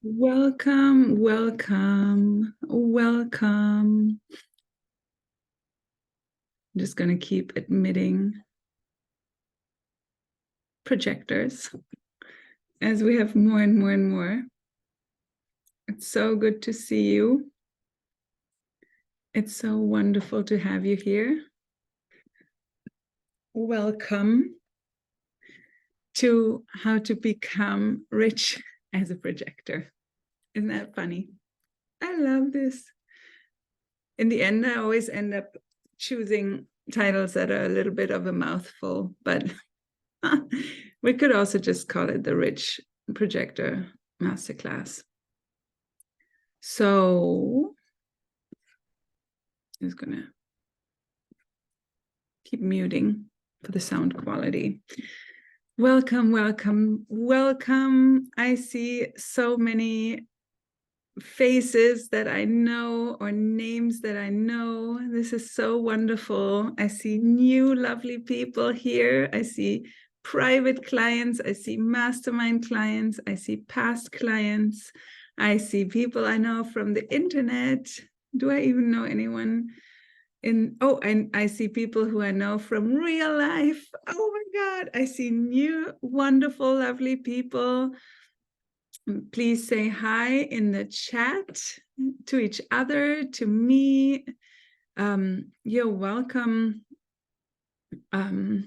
Welcome, welcome, welcome. I'm just going to keep admitting projectors as we have more and more and more. It's so good to see you. It's so wonderful to have you here. Welcome to how to become rich as a projector. Isn't that funny? I love this. In the end, I always end up choosing titles that are a little bit of a mouthful, but we could also just call it the Rich Projector Masterclass. So I'm just gonna keep muting for the sound quality. Welcome, welcome, welcome. I see so many faces that I know or names that I know. This is so wonderful. I see new lovely people here. I see private clients. I see mastermind clients. I see past clients. I see people I know from the internet. Do I even know anyone? And I see people who I know from real life. Oh my God, I see new, wonderful, lovely people. Please say hi in the chat to each other, to me. You're welcome to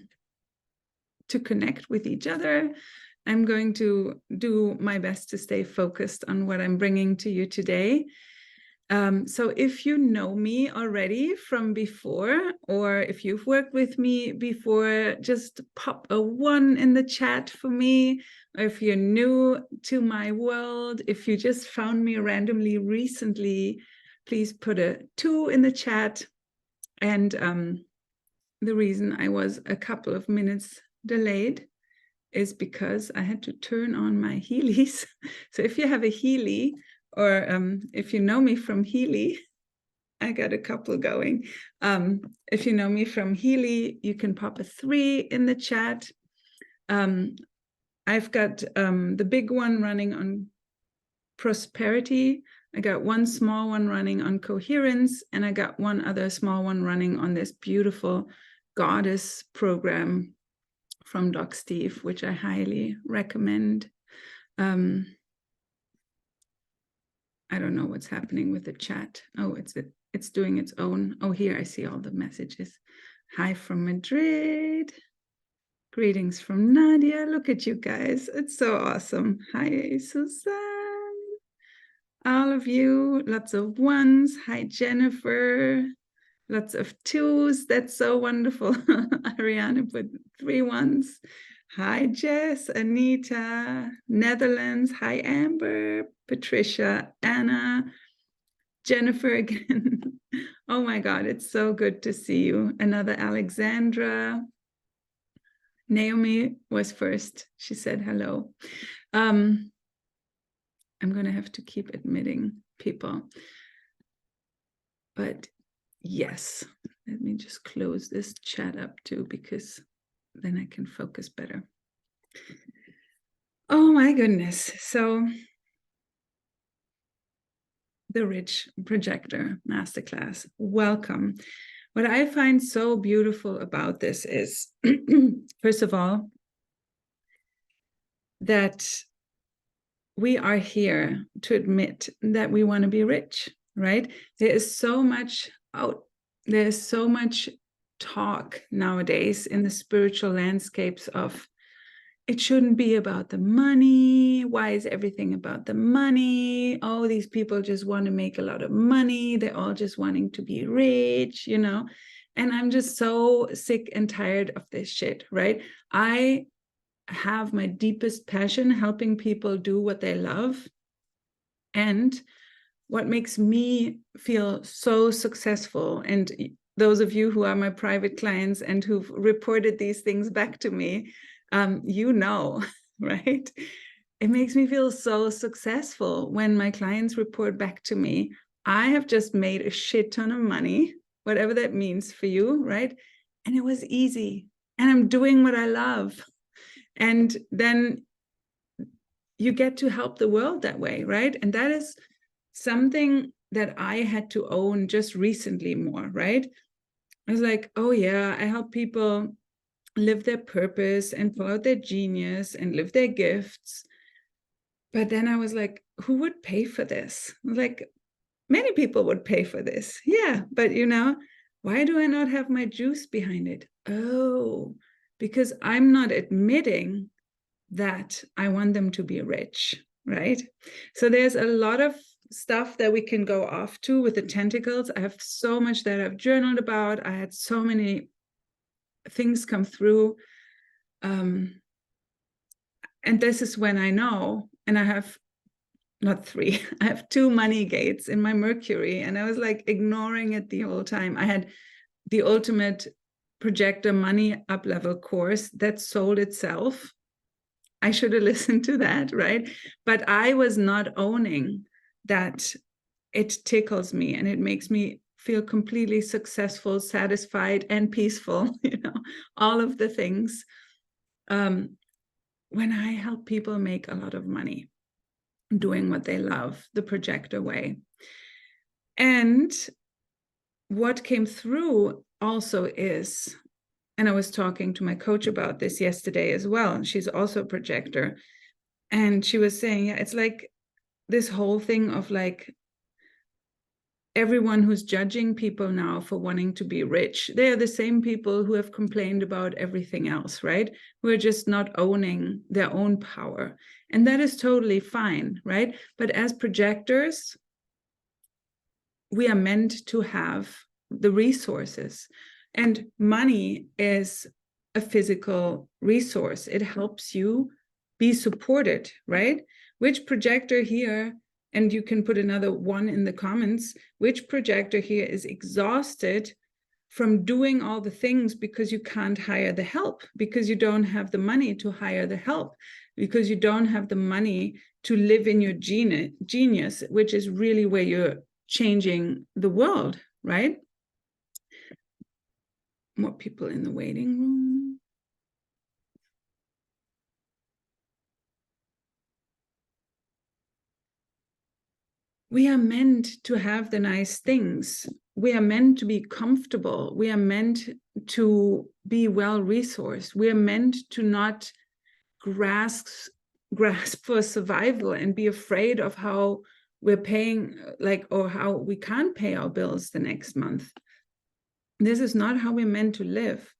connect with each other. I'm going to do my best to stay focused on what I'm bringing to you today. So if you know me already from before, or if you've worked with me before, just pop a 1 in the chat for me. Or if you're new to my world, if you just found me randomly recently, please put a 2 in the chat. And the reason I was a couple of minutes delayed is because I had to turn on my Heelys. So if you have a Heely, or if you know me from Heely, I got a couple going. If you know me from Heely, you can pop a 3 in the chat. I've got the big one running on prosperity. I got one small one running on coherence, and I got one other small one running on this beautiful goddess program from Doc Steve, which I highly recommend. I don't know what's happening with the chat. Oh, it's doing its own. Oh, here I see all the messages. Hi from Madrid. Greetings from Nadia. Look at you guys. It's so awesome. Hi, Suzanne. All of you, lots of 1s. Hi, Jennifer. Lots of 2s. That's so wonderful. Ariana put 3 1s. Hi, Jess, Anita, Netherlands. Hi, Amber, Patricia, Anna, Jennifer again. Oh my God, it's so good to see you. Another Alexandra. Naomi was first. She said hello. I'm going to have to keep admitting people. But yes, let me just close this chat up too, because then I can focus better. Oh my goodness. So the Rich Projector Masterclass. Welcome. What I find so beautiful about this is, first of all, that we are here to admit that we want to be rich, right? There is so much out, there's so much talk nowadays in the spiritual landscapes of, it shouldn't be about the money. Why is everything about the money? Oh, these people just want to make a lot of money. They're all just wanting to be rich, you know? And I'm just so sick and tired of this shit, right? I have my deepest passion helping people do what they love. And what makes me feel so successful, and those of you who are my private clients and who've reported these things back to me, you know, right? It makes me feel so successful when my clients report back to me, I have just made a shit ton of money, whatever that means for you, right? And it was easy, and I'm doing what I love. And then you get to help the world that way, right? And that is something that I had to own just recently more, right? I was like, oh yeah, I help people live their purpose and follow their genius and live their gifts. But then I was like, who would pay for this? Like, many people would pay for this. Yeah, but why do I not have my juice behind it? Oh, because I'm not admitting that I want them to be rich, right? So there's a lot of stuff that we can go off to with the tentacles. I have so much that I've journaled about. I had so many things come through. And this is when I know, and I have not 3, I have 2 money gates in my Mercury, and I was like ignoring it the whole time. I had the ultimate projector money up level course that sold itself. I should have listened to that, right? But I was not owning that it tickles me and it makes me feel completely successful, satisfied, and peaceful, all of the things. When I help people make a lot of money doing what they love, the projector way. And what came through also is, and I was talking to my coach about this yesterday as well, she's also a projector, and she was saying, yeah, it's like this whole thing of like everyone who's judging people now for wanting to be rich, they are the same people who have complained about everything else, right? Who are just not owning their own power. And that is totally fine, right? But as projectors, we are meant to have the resources. And money is a physical resource. It helps you be supported, right? Which projector here, and you can put another 1 in the comments, which projector here is exhausted from doing all the things because you can't hire the help, because you don't have the money to hire the help, because you don't have the money to live in your genius, which is really where you're changing the world, right? More people in the waiting room. We are meant to have the nice things. We are meant to be comfortable. We are meant to be well-resourced. We are meant to not grasp for survival and be afraid of how we're paying, or how we can't pay our bills the next month. This is not how we're meant to live.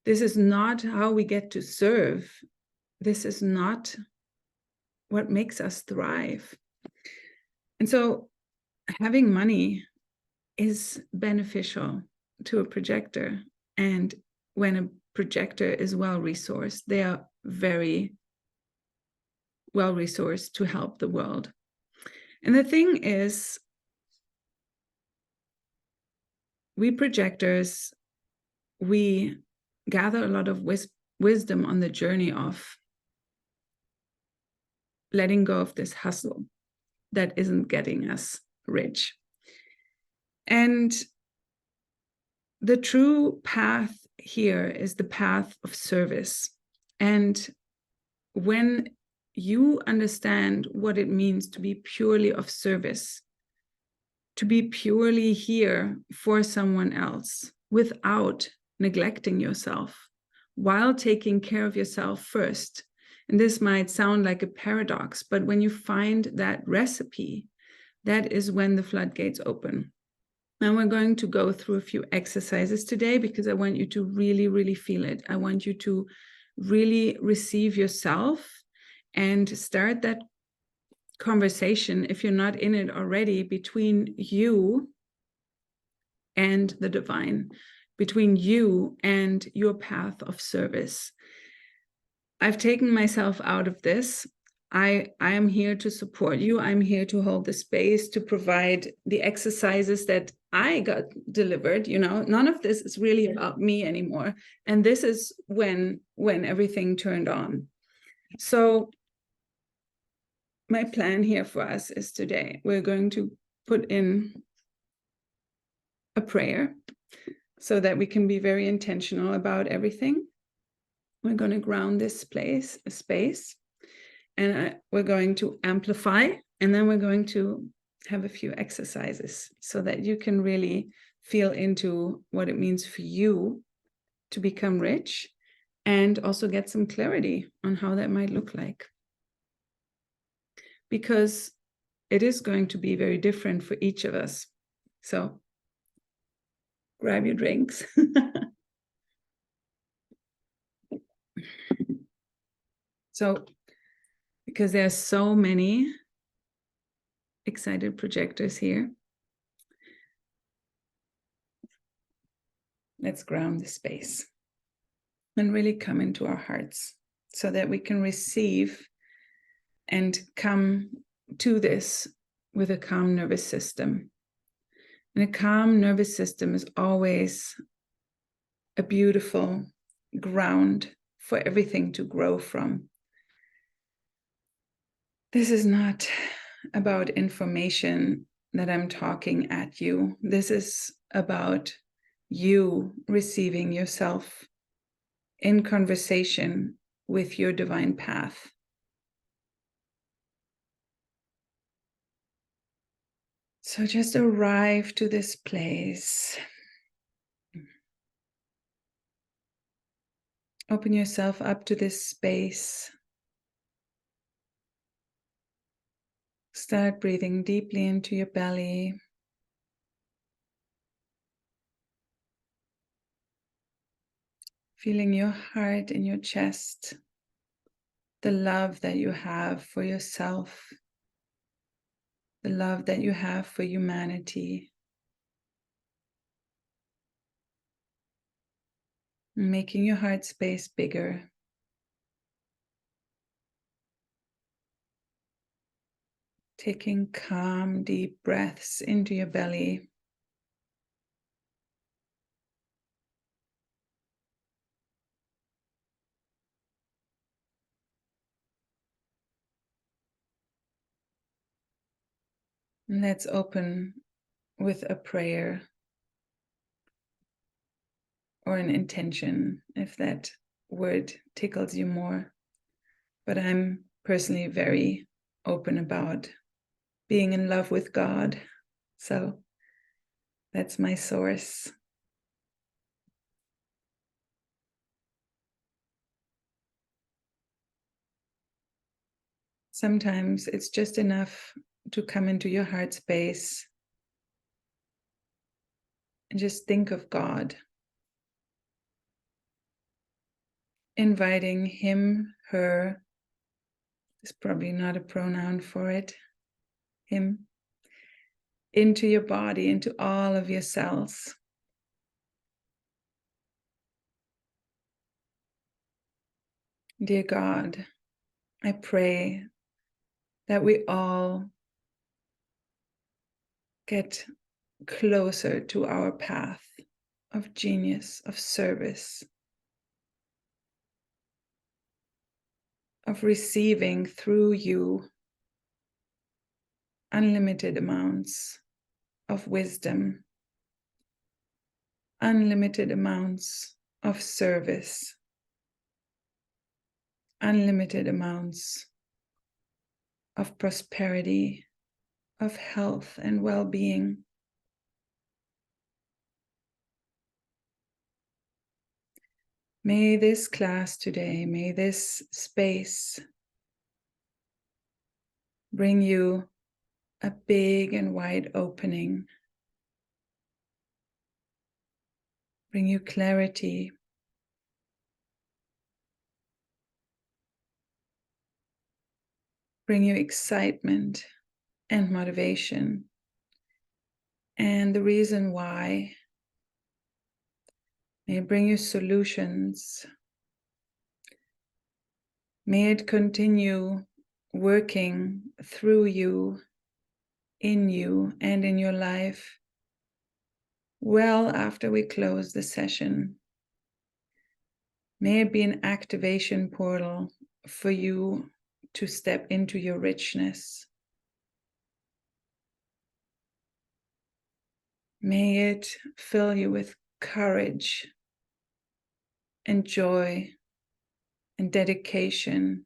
This is not how we get to serve. This is not what makes us thrive. And so having money is beneficial to a projector. And when a projector is well-resourced, they are very well-resourced to help the world. And the thing is, we projectors, we gather a lot of wisdom on the journey of letting go of this hustle that isn't getting us rich. And the true path here is the path of service. And when you understand what it means to be purely of service, to be purely here for someone else without neglecting yourself, while taking care of yourself first. And this might sound like a paradox, but when you find that recipe, that is when the floodgates open. And we're going to go through a few exercises today because I want you to really, really feel it. I want you to really receive yourself and start that conversation, if you're not in it already, between you and the divine, between you and your path of service. I've taken myself out of this. I am here to support you. I'm here to hold the space, to provide the exercises that I got delivered. None of this is really about me anymore. And this is when everything turned on. So my plan here for us is today, we're going to put in a prayer so that we can be very intentional about everything. We're going to ground this space. And we're going to amplify, and then we're going to have a few exercises so that you can really feel into what it means for you to become rich, and also get some clarity on how that might look like. Because it is going to be very different for each of us. So grab your drinks. So, because there are so many excited projectors here, let's ground the space and really come into our hearts so that we can receive and come to this with a calm nervous system. And a calm nervous system is always a beautiful ground for everything to grow from. This is not about information that I'm talking at you. This is about you receiving yourself in conversation with your divine path. So just arrive to this place. Open yourself up to this space. Start breathing deeply into your belly. Feeling your heart in your chest. The love that you have for yourself. The love that you have for humanity. Making your heart space bigger. Taking calm, deep breaths into your belly. And let's open with a prayer or an intention, if that word tickles you more. But I'm personally very open about being in love with God. So that's my source. Sometimes it's just enough to come into your heart space and just think of God. Inviting him, her, is probably not a pronoun for it, him, into your body, into all of your cells. Dear God, I pray that we all get closer to our path of genius, of service, of receiving through you unlimited amounts of wisdom, unlimited amounts of service, unlimited amounts of prosperity, of health and well-being. May this class today, may this space bring you a big and wide opening, bring you clarity, bring you excitement and motivation. And the reason why, may it bring you solutions. May it continue working through you, in you, and in your life well after we close the session. May it be an activation portal for you to step into your richness. May it fill you with courage and joy and dedication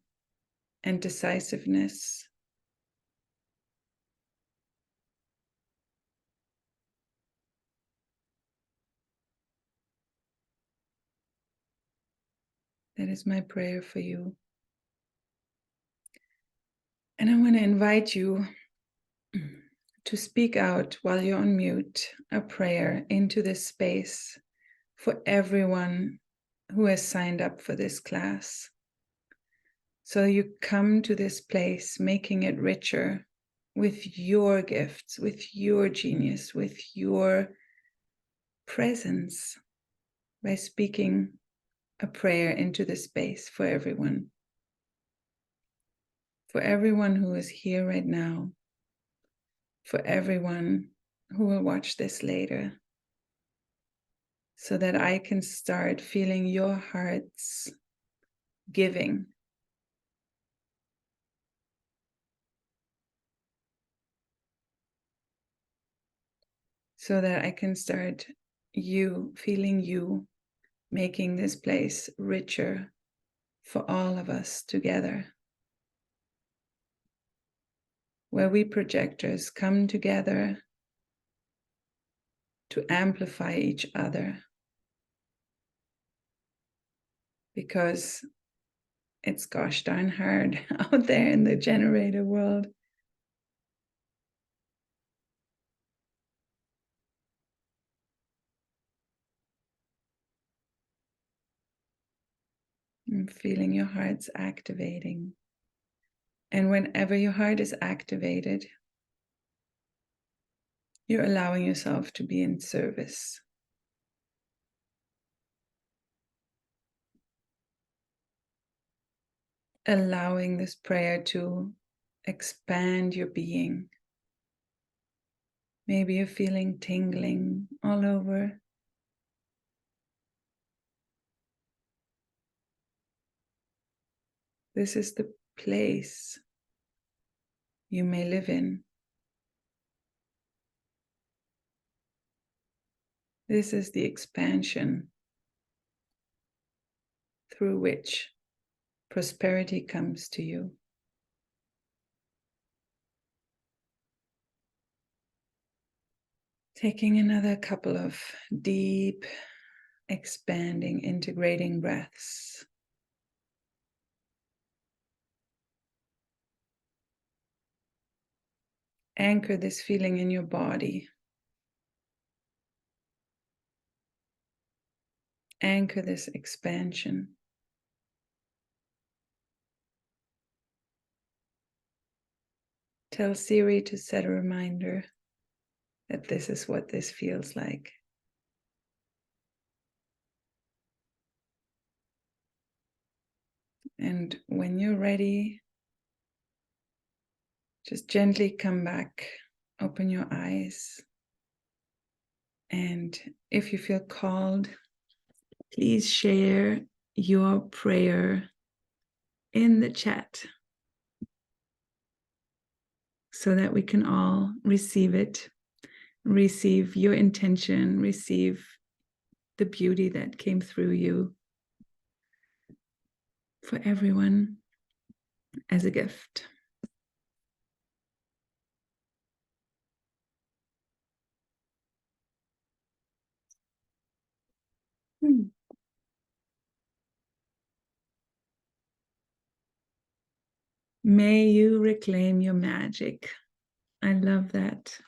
and decisiveness. That is my prayer for you. And I want to invite you to speak out while you're on mute a prayer into this space for everyone who has signed up for this class. So you come to this place making it richer with your gifts, with your genius, with your presence, by speaking a prayer into the space for everyone. For everyone who is here right now, for everyone who will watch this later, so that I can start feeling your hearts giving. So that I can start feeling you making this place richer for all of us together. Where we projectors come together to amplify each other. Because it's gosh darn hard out there in the generator world. I'm feeling your heart's activating. And whenever your heart is activated, you're allowing yourself to be in service. Allowing this prayer to expand your being. Maybe you're feeling tingling all over. This is the place you may live in. This is the expansion through which prosperity comes to you. Taking another couple of deep, expanding, integrating breaths. Anchor this feeling in your body. Anchor this expansion. Tell Siri to set a reminder that this is what this feels like. And when you're ready, just gently come back, open your eyes. And if you feel called, please share your prayer in the chat so that we can all receive it, receive your intention, receive the beauty that came through you for everyone as a gift. May you reclaim your magic. I love that.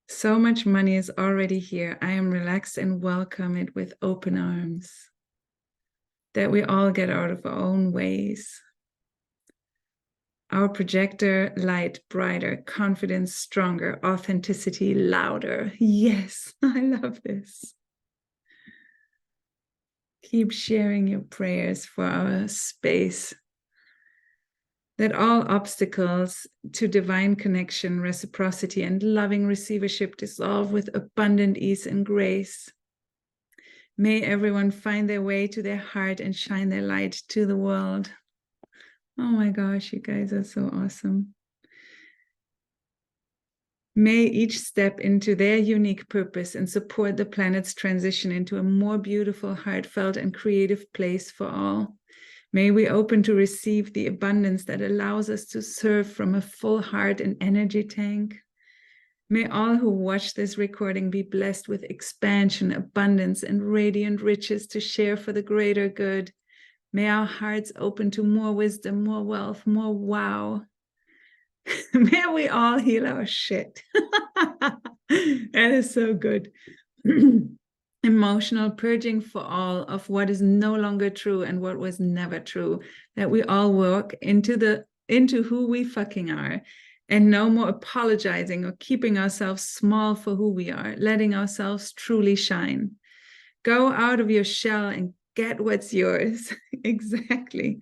So much money is already here. I am relaxed and welcome it with open arms. That we all get out of our own ways. Our projector light brighter, confidence stronger, authenticity louder. Yes, I love this. Keep sharing your prayers for our space. That all obstacles to divine connection, reciprocity, and loving receivership dissolve with abundant ease and grace. May everyone find their way to their heart and shine their light to the world. Oh my gosh, you guys are so awesome. May each step into their unique purpose and support the planet's transition into a more beautiful, heartfelt, and creative place for all. May we open to receive the abundance that allows us to serve from a full heart and energy tank. May all who watch this recording be blessed with expansion, abundance, and radiant riches to share for the greater good. May our hearts open to more wisdom, more wealth, more wow. May we all heal our shit. That is so good. Emotional purging for all of what is no longer true and what was never true. That we all walk into who we fucking are, and no more apologizing or keeping ourselves small for who we are, letting ourselves truly shine. Go out of your shell and get what's yours. Exactly.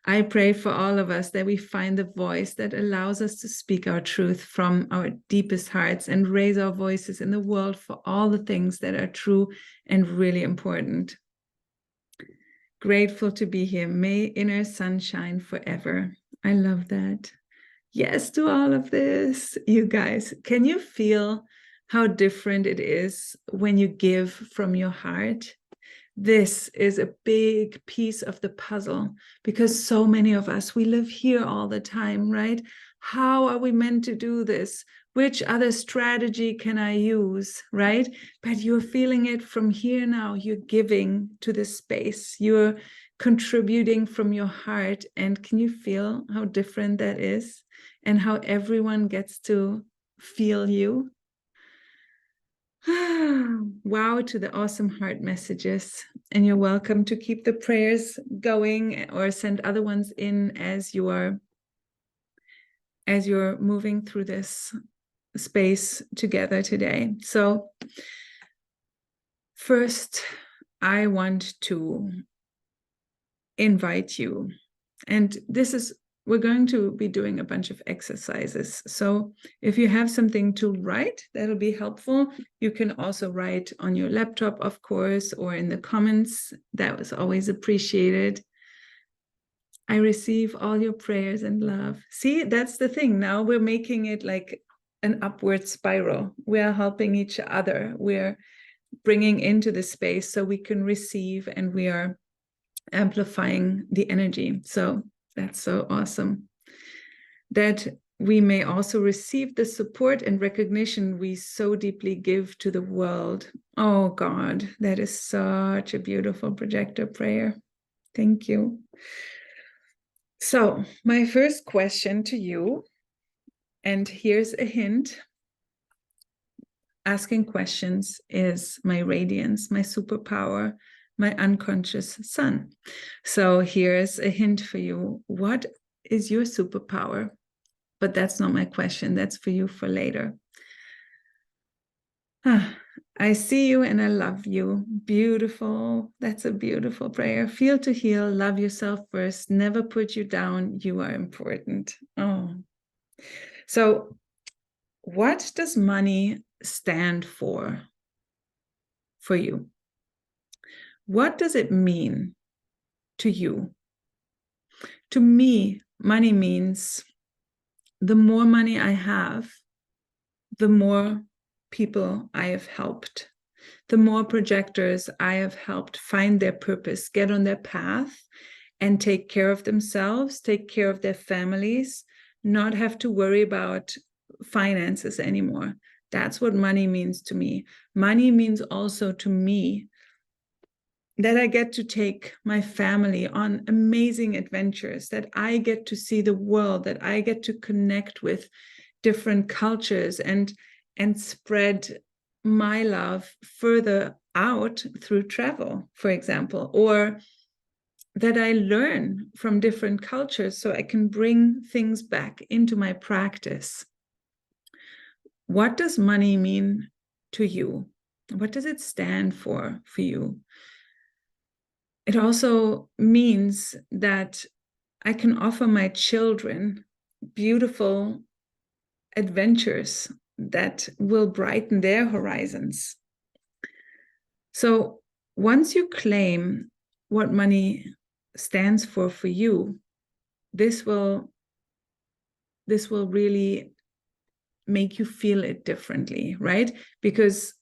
I pray for all of us that we find the voice that allows us to speak our truth from our deepest hearts and raise our voices in the world for all the things that are true and really important. Grateful to be here. May inner sunshine forever. I love that. Yes to all of this. You guys, can you feel how different it is when you give from your heart? This is a big piece of the puzzle, because so many of us, we live here all the time, right? How are we meant to do this? Which other strategy can I use, right? But you're feeling it from here now. You're giving to this space. You're contributing from your heart. And can you feel how different that is? And how everyone gets to feel you? Wow to the awesome heart messages. And you're welcome to keep the prayers going or send other ones in as you're moving through this space together today. So first, I want to invite you, and we're going to be doing a bunch of exercises. So if you have something to write, that'll be helpful. You can also write on your laptop, of course, or in the comments. That was always appreciated. I receive all your prayers and love. See, that's the thing. Now we're making it like an upward spiral. We are helping each other. We're bringing into the space so we can receive, and we are amplifying the energy. So that's so awesome. That we may also receive the support and recognition we so deeply give to the world. Oh God, that is such a beautiful projector prayer. Thank you. So my first question to you, and here's a hint. Asking questions is my radiance, my superpower, my unconscious sun. So here's a hint for you. What is your superpower? But that's not my question. That's for you for later. I see you and I love you. Beautiful. That's a beautiful prayer. Feel to heal. Love yourself first. Never put you down. You are important. Oh. So what does money stand for you? What does it mean to you? To me, money means the more money I have, the more people I have helped, the more projectors I have helped find their purpose, get on their path, and take care of themselves, take care of their families, not have to worry about finances anymore. That's what money means to me. Money means also to me that I get to take my family on amazing adventures, that I get to see the world, that I get to connect with different cultures and spread my love further out through travel, for example, or that I learn from different cultures so I can bring things back into my practice. What does money mean to you? What does it stand for you? It also means that I can offer my children beautiful adventures that will brighten their horizons. So once you claim what money stands for you, this will really make you feel it differently, right? Because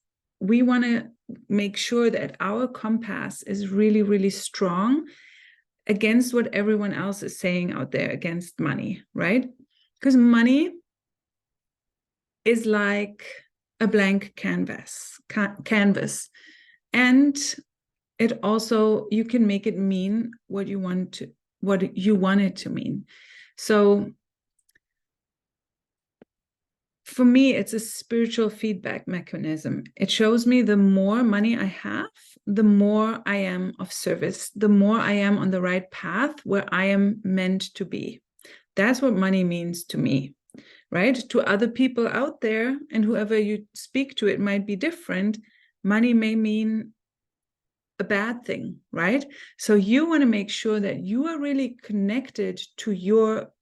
we want to make sure that our compass is really, really strong against what everyone else is saying out there against money, right? Because money is like a blank canvas. And it also, you can make it mean what you want it to mean. So for me, it's a spiritual feedback mechanism. It shows me the more money I have, the more I am of service, the more I am on the right path where I am meant to be. That's what money means to me, right? To other people out there, and whoever you speak to, it might be different. Money may mean a bad thing, right? So you want to make sure that you are really connected to your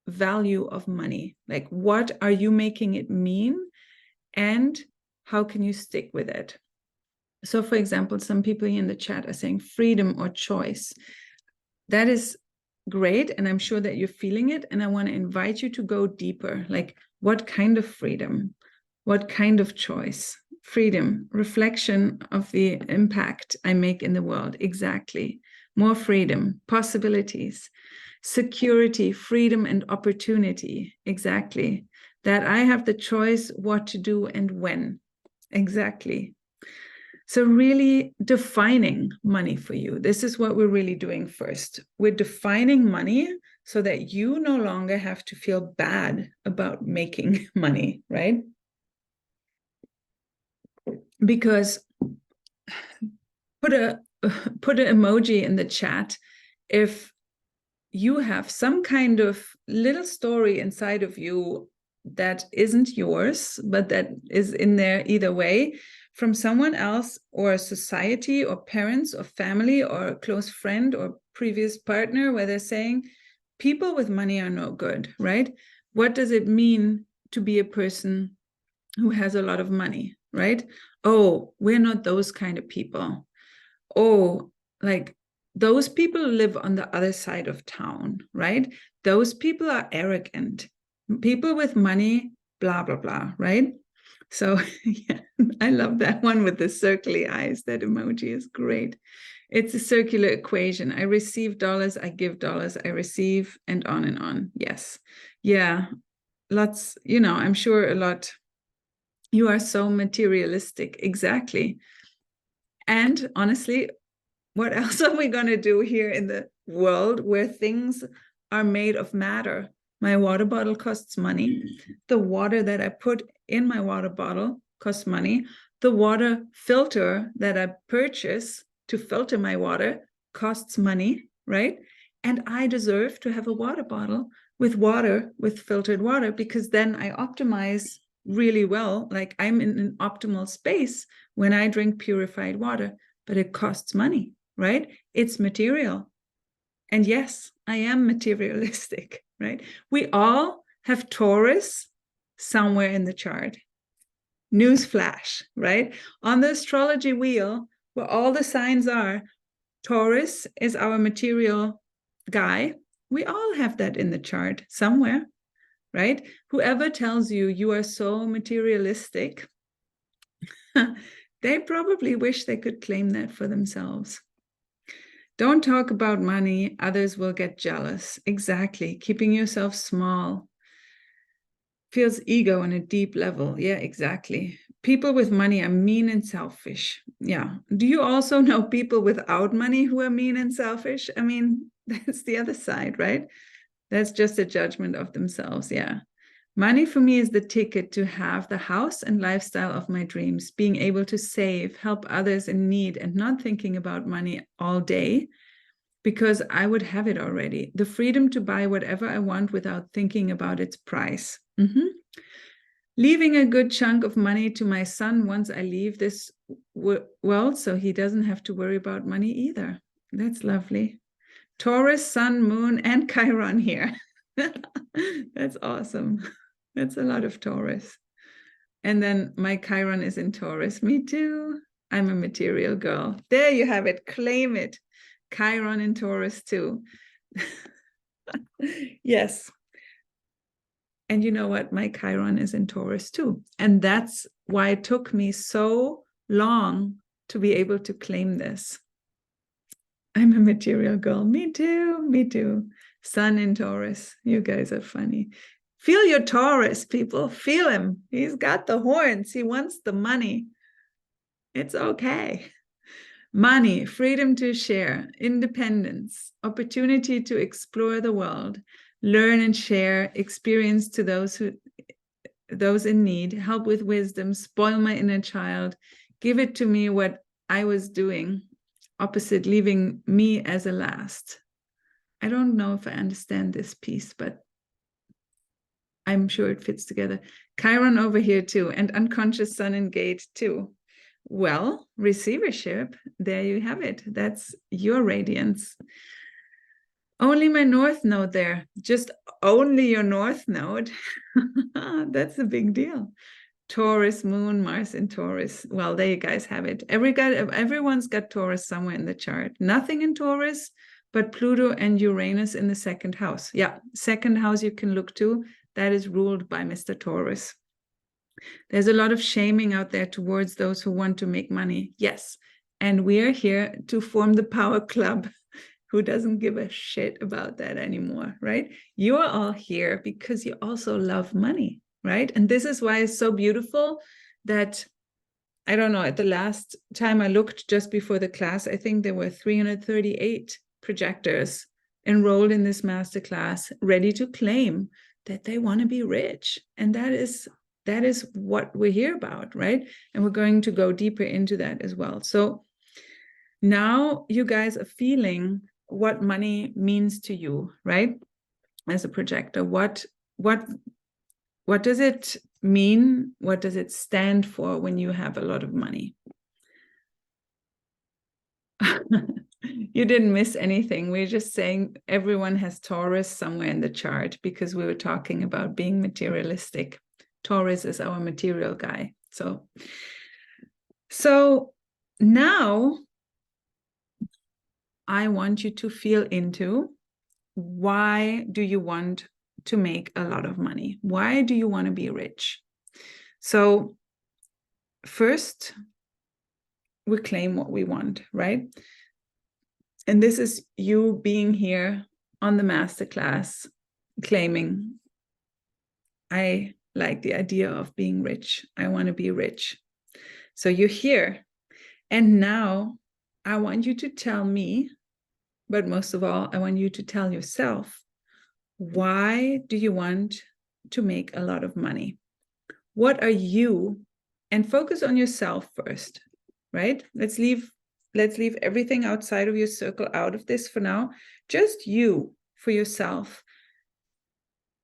value of money. Like, what are you making it mean, and how can you stick with it? So, for example, some people in the chat are saying freedom or choice. That is great, and I'm sure that you're feeling it, and I want to invite you to go deeper. Like, what kind of freedom? What kind of choice? Freedom, reflection of the impact I make in the world. Exactly. More freedom, possibilities, security, freedom, and opportunity. Exactly. That I have the choice what to do and when. Exactly. So really defining money for you. This is what we're really doing first. We're defining money so that you no longer have to feel bad about making money, right? Because put an emoji in the chat if you have some kind of little story inside of you that isn't yours, but that is in there either way, from someone else or society or parents or family or a close friend or previous partner, where they're saying people with money are no good, right? What does it mean to be a person who has a lot of money, right? Oh, we're not those kind of people. Oh, like those people live on the other side of town, right? Those people are arrogant. People with money, blah, blah, blah, right? So yeah, I love that one with the circly eyes. That emoji is great. It's a circular equation. I receive dollars, I give dollars, I receive, and on and on. Yes. Yeah. Lots, I'm sure a lot. You are so materialistic. Exactly. And honestly, what else are we going to do here in the world where things are made of matter? My water bottle costs money. The water that I put in my water bottle costs money. The water filter that I purchase to filter my water costs money, right? And I deserve to have a water bottle with filtered water, because then I optimize really well. Like, I'm in an optimal space when I drink purified water, but it costs money, right? It's material. And yes, I am materialistic, right? We all have Taurus somewhere in the chart. Newsflash, right? On the astrology wheel, where all the signs are, Taurus is our material guy. We all have that in the chart somewhere, right? Whoever tells you you are so materialistic, they probably wish they could claim that for themselves. Don't talk about money. Others will get jealous. Exactly. Keeping yourself small feels ego on a deep level. Yeah, exactly. People with money are mean and selfish. Yeah. Do you also know people without money who are mean and selfish? I mean, that's the other side, right? That's just a judgment of themselves. Yeah. Money for me is the ticket to have the house and lifestyle of my dreams, being able to save, help others in need, and not thinking about money all day, because I would have it already. The freedom to buy whatever I want without thinking about its price. Leaving a good chunk of money to my son once I leave this world, so he doesn't have to worry about money either. That's lovely. Taurus, Sun, Moon, and Chiron here. That's awesome. That's a lot of Taurus. And then my Chiron is in Taurus. Me too. I'm a material girl. There you have it. Claim it. Chiron in Taurus too. Yes. And you know what? My Chiron is in Taurus too. And that's why it took me so long to be able to claim this. I'm a material girl. Me too. Me too. Sun in Taurus. You guys are funny. Feel your Taurus, people. Feel him. He's got the horns. He wants the money. It's okay. Money, freedom to share, independence, opportunity to explore the world, learn and share, experience to those in need, help with wisdom, spoil my inner child, give it to me what I was doing, opposite leaving me as a last. I don't know if I understand this piece, but I'm sure it fits together. Chiron over here too, and unconscious sun in gate too. Well, receivership, there you have it. That's your radiance. Only my north node there, just only your north node. That's a big deal. Taurus, moon, Mars in Taurus. Well, there you guys have it. Everyone's got Taurus somewhere in the chart. Nothing in Taurus, but Pluto and Uranus in the second house. Yeah, second house you can look to. That is ruled by Mr. Taurus. There's a lot of shaming out there towards those who want to make money. Yes. And we are here to form the power club. Who doesn't give a shit about that anymore, right? You are all here because you also love money, right? And this is why it's so beautiful that, I don't know, at the last time I looked just before the class, I think there were 338 projectors enrolled in this masterclass, ready to claim that they want to be rich. And that is what we're here about, right? And we're going to go deeper into that as well. So now you guys are feeling what money means to you, right? As a projector, what does it mean? What does it stand for when you have a lot of money? You didn't miss anything. We're just saying everyone has Taurus somewhere in the chart because we were talking about being materialistic. Taurus is our material guy. So now I want you to feel into, why do you want to make a lot of money? Why do you want to be rich? So first, we claim what we want, right? And this is you being here on the masterclass, claiming, I like the idea of being rich. I want to be rich. So you're here. And now I want you to tell me, but most of all, I want you to tell yourself, why do you want to make a lot of money? What are you? And focus on yourself first, right? Let's leave everything outside of your circle out of this for now. Just you for yourself.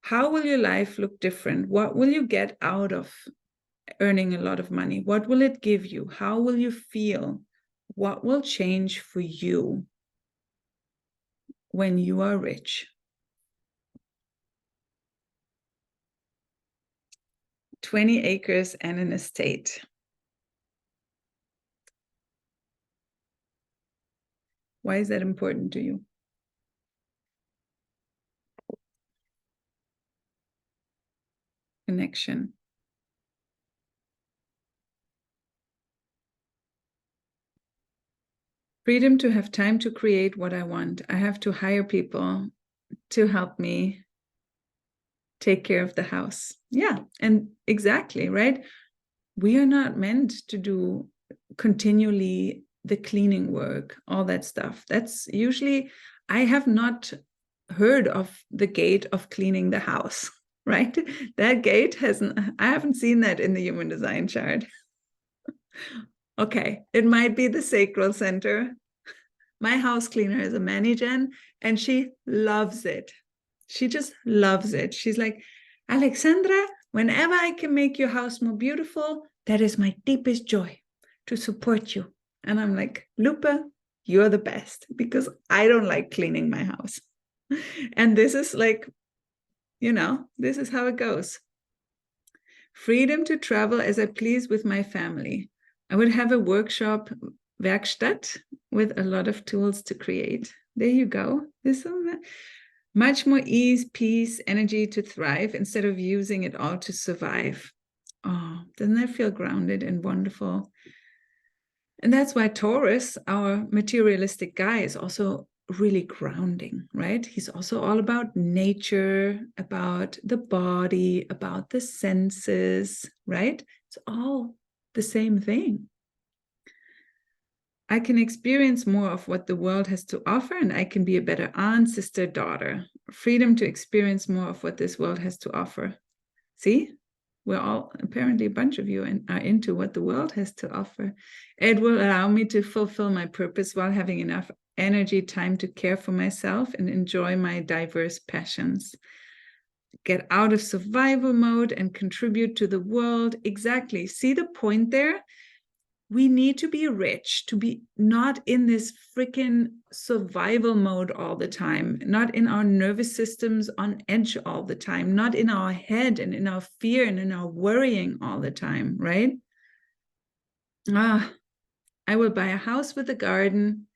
How will your life look different? What will you get out of earning a lot of money? What will it give you? How will you feel? What will change for you when you are rich? 20 acres and an estate. Why is that important to you? Connection. Freedom to have time to create what I want. I have to hire people to help me take care of the house. Yeah, and exactly, right? We are not meant to do continually the cleaning work, all that stuff. That's usually, I have not heard of the gate of cleaning the house, right? That gate hasn't, I haven't seen that in the human design chart. Okay, it might be the sacral center. My house cleaner is a Manijan, and she loves it. She just loves it. She's like, Alexandra, whenever I can make your house more beautiful, that is my deepest joy, to support you. And I'm like, Lupa, you're the best, because I don't like cleaning my house. And this is like, this is how it goes. Freedom to travel as I please with my family. I would have a workshop, Werkstatt, with a lot of tools to create. There you go. There's so much more ease, peace, energy to thrive instead of using it all to survive. Oh, doesn't that feel grounded and wonderful? And that's why Taurus, our materialistic guy, is also really grounding, right? He's also all about nature, about the body, about the senses, right? It's all the same thing. I can experience more of what the world has to offer, and I can be a better aunt, sister, daughter. Freedom to experience more of what this world has to offer. See? We're all, apparently a bunch of you are into what the world has to offer. It will allow me to fulfill my purpose while having enough energy, time to care for myself and enjoy my diverse passions. Get out of survival mode and contribute to the world. Exactly. See the point there? We need to be rich to be not in this freaking survival mode all the time, not in our nervous systems on edge all the time, not in our head and in our fear and in our worrying all the time, right? I will buy a house with a garden,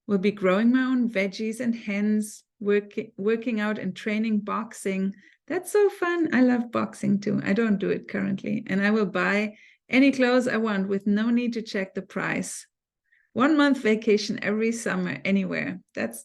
will be growing my own veggies and hens, working out and training boxing. That's so fun. I love boxing too. I don't do it currently. And I will buy any clothes I want with no need to check the price. 1 month vacation every summer, anywhere. That's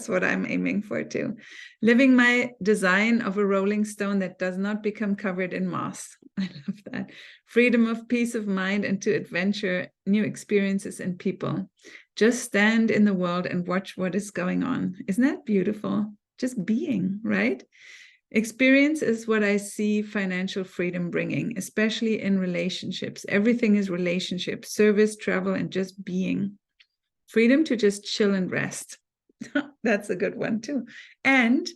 what I'm aiming for too. Living my design of a rolling stone that does not become covered in moss. I love that. Freedom of peace of mind and to adventure new experiences and people. Just stand in the world and watch what is going on. Isn't that beautiful? Just being, right? Experience is what I see financial freedom bringing, especially in relationships. Everything is relationships, service, travel, and just being. Freedom to just chill and rest. That's a good one too. And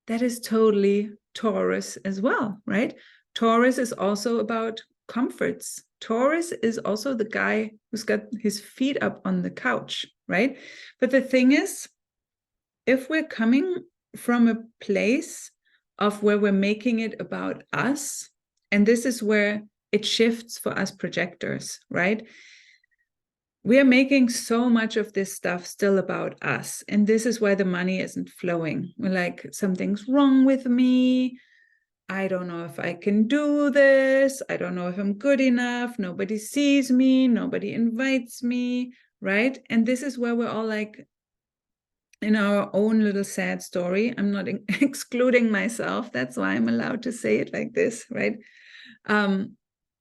that is totally Taurus as well, right? Taurus is also about comforts. Taurus is also the guy who's got his feet up on the couch, right? But the thing is, if we're coming from a place of where we're making it about us, and this is where it shifts for us projectors, right? We are making so much of this stuff still about us, and this is why the money isn't flowing. We're like, something's wrong with me. I don't know if I can do this. I don't know if I'm good enough. Nobody sees me. Nobody invites me, right? And this is where we're all like, in our own little sad story. I'm not excluding myself. That's why I'm allowed to say it like this, right?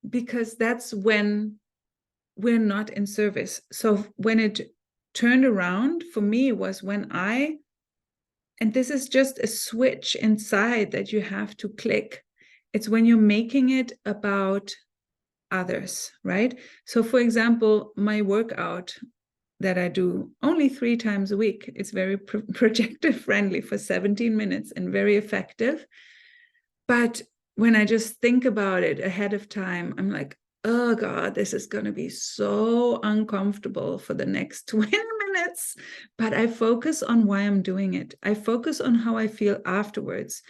Because that's when we're not in service. So when it turned around for me was when and this is just a switch inside that you have to click. It's when you're making it about others, right? So for example, my workout that I do only 3 times a week. It's very projector friendly for 17 minutes and very effective. But when I just think about it ahead of time, I'm like, oh God, this is going to be so uncomfortable for the next 20 minutes. But I focus on why I'm doing it. I focus on how I feel afterwards.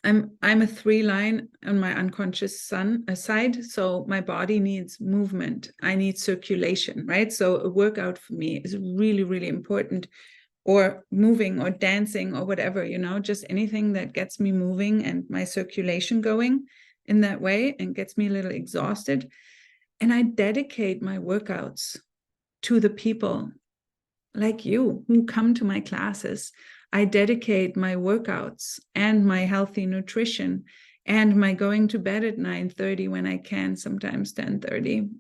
I'm a 3-line on my unconscious side, so my body needs movement. I need circulation, right? So a workout for me is really, really important, or moving or dancing or whatever, just anything that gets me moving and my circulation going in that way and gets me a little exhausted. And I dedicate my workouts to the people like you who come to my classes. I dedicate my workouts and my healthy nutrition and my going to bed at 9:30 when I can, sometimes 10:30.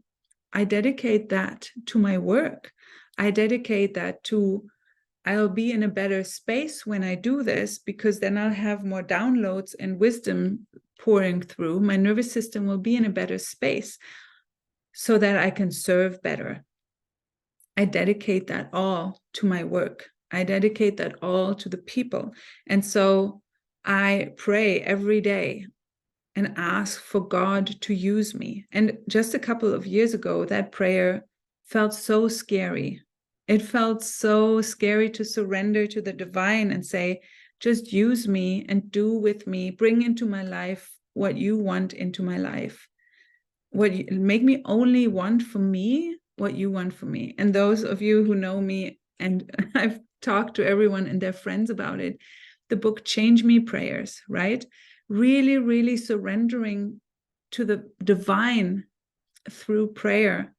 I dedicate that to my work. I dedicate that to, I'll be in a better space when I do this, because then I'll have more downloads and wisdom pouring through. My nervous system will be in a better space so that I can serve better. I dedicate that all to my work. I dedicate that all to the people. And so I pray every day and ask for God to use me. And just a couple of years ago, that prayer felt so scary. It felt so scary to surrender to the divine and say, just use me and do with me, bring into my life what you want into my life. Make me only want for me what you want for me. And those of you who know me, and I've talked to everyone and their friends about it, the book Change Me Prayers, right? Really, really surrendering to the divine through prayer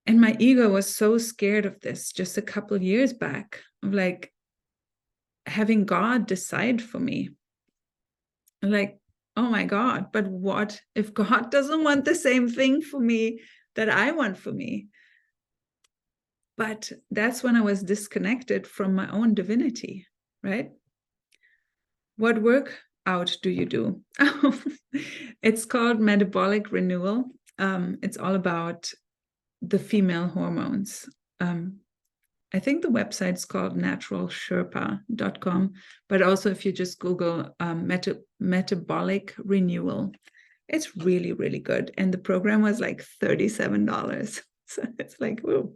And my ego was so scared of this just a couple of years back, of like having God decide for me. Like, oh my God, but what if God doesn't want the same thing for me that I want for me? But that's when I was disconnected from my own divinity, right? What workout do you do? It's called metabolic renewal. It's all about the female hormones. I think the website's called naturalsherpa.com, but also if you just Google metabolic renewal, it's really, really good. And the program was like $37. So it's like, whoa.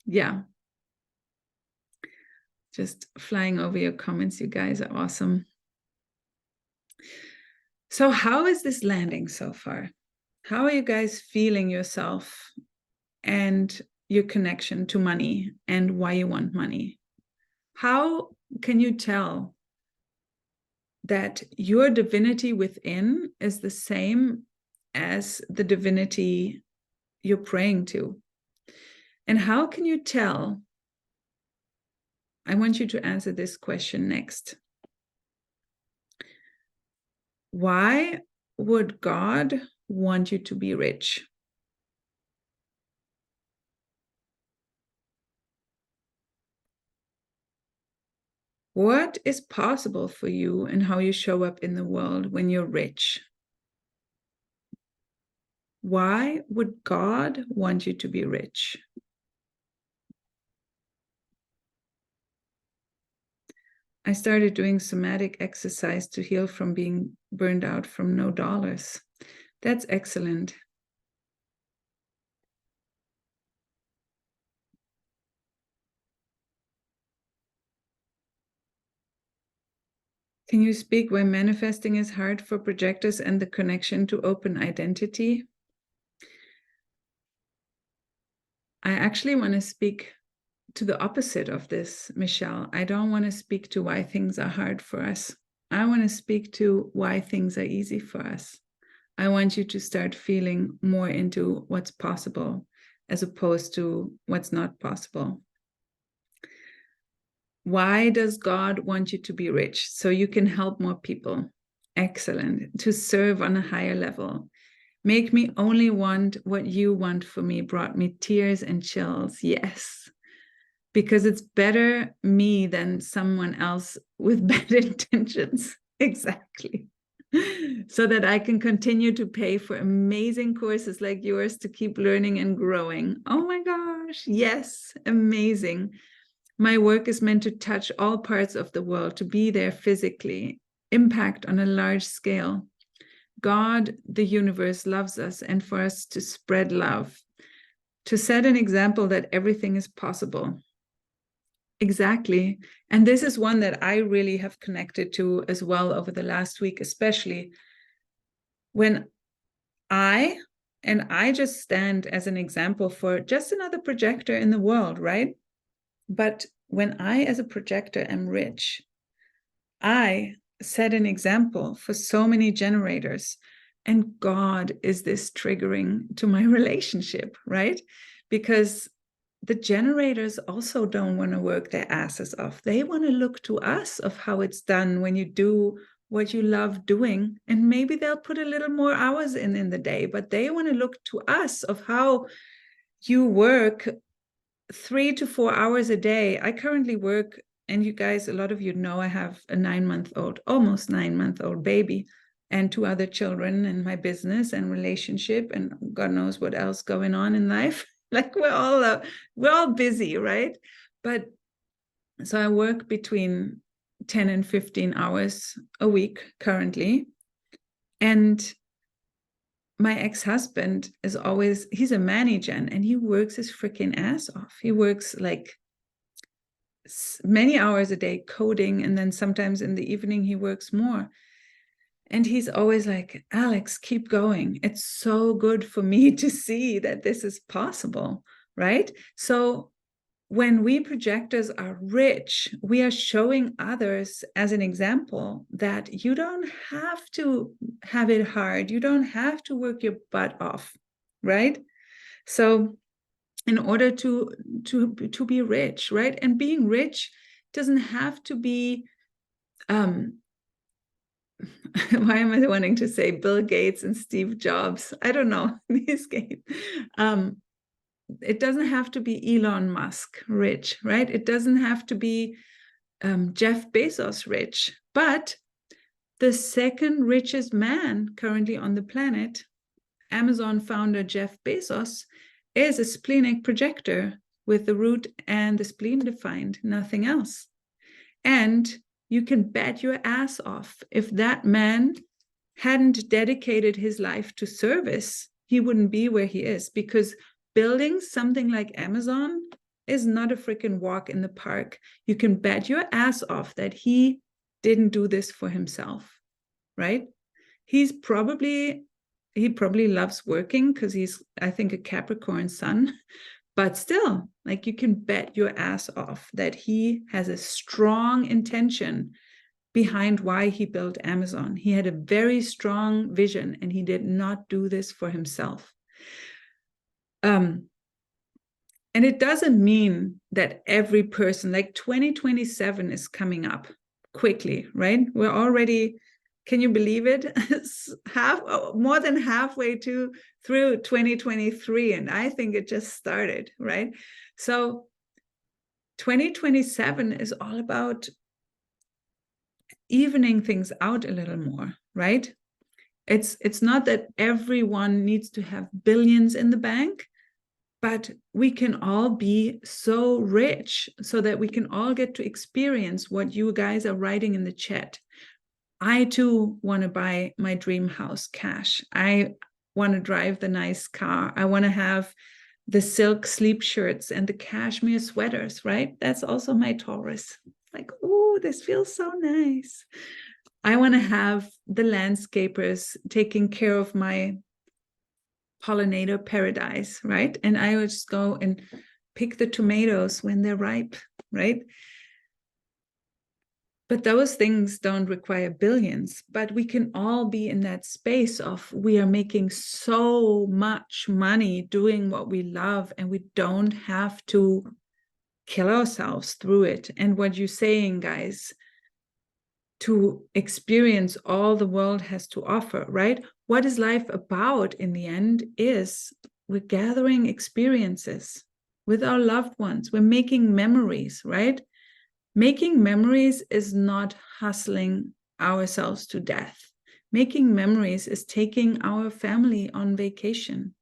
Yeah. Just flying over your comments. You guys are awesome. So how is this landing so far? How are you guys feeling yourself and your connection to money and why you want money? How can you tell that your divinity within is the same as the divinity you're praying to? And how can you tell? I want you to answer this question next. Why would God want you to be rich? What is possible for you and how you show up in the world when you're rich? Why would God want you to be rich? I started doing somatic exercise to heal from being burned out from no dollars. That's excellent. Can you speak why manifesting is hard for projectors and the connection to open identity? I actually want to speak to the opposite of this, Michelle. I don't want to speak to why things are hard for us. I want to speak to why things are easy for us. I want you to start feeling more into what's possible as opposed to what's not possible. Why does God want you to be rich? So you can help more people. Excellent. To serve on a higher level. Make me only want what you want for me brought me tears and chills. Yes. Because it's better me than someone else with bad intentions. Exactly. So that I can continue to pay for amazing courses like yours to keep learning and growing. Oh my gosh. Yes. Amazing. My work is meant to touch all parts of the world, to be there physically, impact on a large scale. God, the universe, loves us, and for us to spread love, to set an example that everything is possible. Exactly. And this is one that I really have connected to as well over the last week, especially when I just stand as an example for just another projector in the world, right? But when I, as a projector, am rich, I set an example for so many generators. And God, is this triggering to my relationship, right? Because the generators also don't want to work their asses off. They want to look to us of how it's done when you do what you love doing. And maybe they'll put a little more hours in the day, but they want to look to us of how you work 3 to 4 hours a day. I currently work, and you guys, a lot of you know, I have a 9-month-old, almost 9-month-old baby, and 2 other children, and my business and relationship, and God knows what else going on in life. Like we're all busy, right? But so I work between 10 and 15 hours a week currently, and my ex-husband is always, he's a manager, and he works his freaking ass off. He works like many hours a day coding, and then sometimes in the evening he works more. And he's always like, Alex, keep going. It's so good for me to see that this is possible, right? So when we projectors are rich, we are showing others as an example that you don't have to have it hard. You don't have to work your butt off, right? So in order to be rich, right? And being rich doesn't have to be why am I wanting to say Bill Gates and Steve Jobs? I don't know these guys. It doesn't have to be Elon Musk rich, right? It doesn't have to be Jeff Bezos rich, but the second richest man currently on the planet, Amazon founder Jeff Bezos, is a splenic projector with the root and the spleen defined, nothing else. And you can bet your ass off, if that man hadn't dedicated his life to service, he wouldn't be where he is, because building something like Amazon is not a freaking walk in the park. You can bet your ass off that he didn't do this for himself, right? He probably loves working because he's, I think, a Capricorn sun, but still, like, you can bet your ass off that he has a strong intention behind why he built Amazon. He had a very strong vision, and he did not do this for himself. And it doesn't mean that every person, like 2027 is coming up quickly, right? We're already, can you believe it? More than halfway through 2023, and I think it just started, right? So 2027 is all about evening things out a little more, right? It's not that everyone needs to have billions in the bank, but we can all be so rich so that we can all get to experience what you guys are writing in the chat. I too want to buy my dream house cash. I want to drive the nice car. I want to have the silk sleep shirts and the cashmere sweaters, right? That's also my Taurus. Like, oh, this feels so nice. I want to have the landscapers taking care of my pollinator paradise, right? And I would just go and pick the tomatoes when they're ripe, right? But those things don't require billions, but we can all be in that space of, we are making so much money doing what we love, and we don't have to kill ourselves through it. And what you're saying, guys, to experience all the world has to offer, right? What is life about in the end is we're gathering experiences with our loved ones. We're making memories, right? Making memories is not hustling ourselves to death. Making memories is taking our family on vacation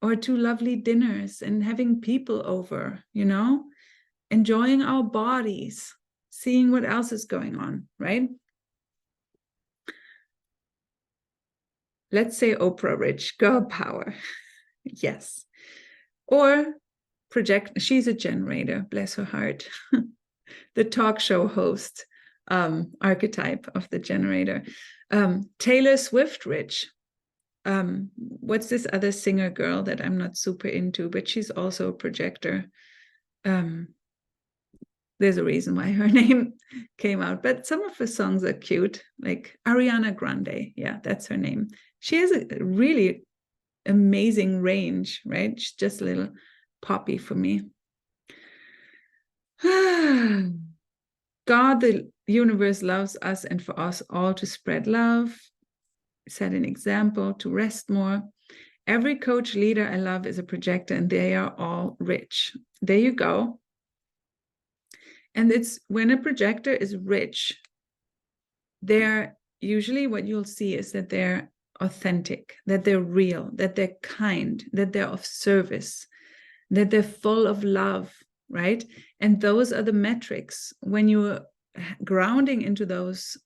or to lovely dinners and having people over, you know, enjoying our bodies, seeing what else is going on, right? Let's say Oprah rich, girl power. Yes. Or project, she's a generator, bless her heart. The talk show host archetype of the generator. Taylor Swift rich. What's this other singer girl that I'm not super into, but she's also a projector. There's a reason why her name came out, but some of her songs are cute, like Ariana Grande. Yeah, that's her name. She has a really amazing range, right? She's just a little poppy for me. God, the universe loves us, and for us all to spread love, set an example, to rest more. Every coach leader I love is a projector, and they are all rich. There you go. And it's when a projector is rich, they're usually, what you'll see is that they're authentic, that they're real, that they're kind, that they're of service, that they're full of love, right? And those are the metrics. When you're grounding into those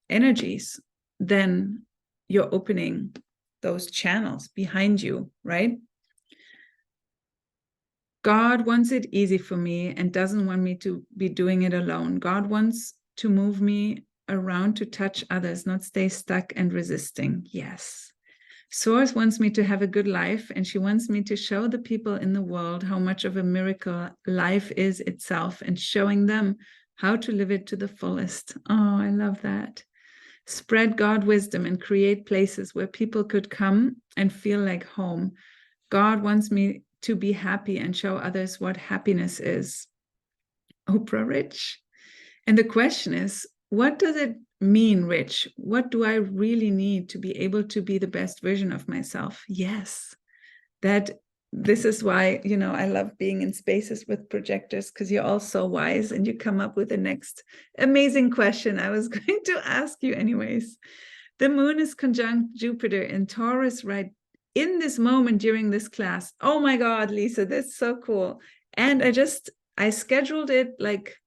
energies, then you're opening those channels behind you, right? God wants it easy for me and doesn't want me to be doing it alone. God wants to move me around to touch others, not stay stuck and resisting. Yes. Source wants me to have a good life, and she wants me to show the people in the world how much of a miracle life is itself, and showing them how to live it to the fullest. Oh, I love that. Spread God wisdom and create places where people could come and feel like home. God wants me to be happy and show others what happiness is. Oprah rich. And the question is, what does it mean, rich? What do I really need to be able to be the best version of myself? Yes, this is why, I love being in spaces with projectors, because you're all so wise and you come up with the next amazing question I was going to ask you anyways. The moon is conjunct Jupiter in Taurus right in this moment during this class. Oh my God, Lisa, that's so cool. And I scheduled it like,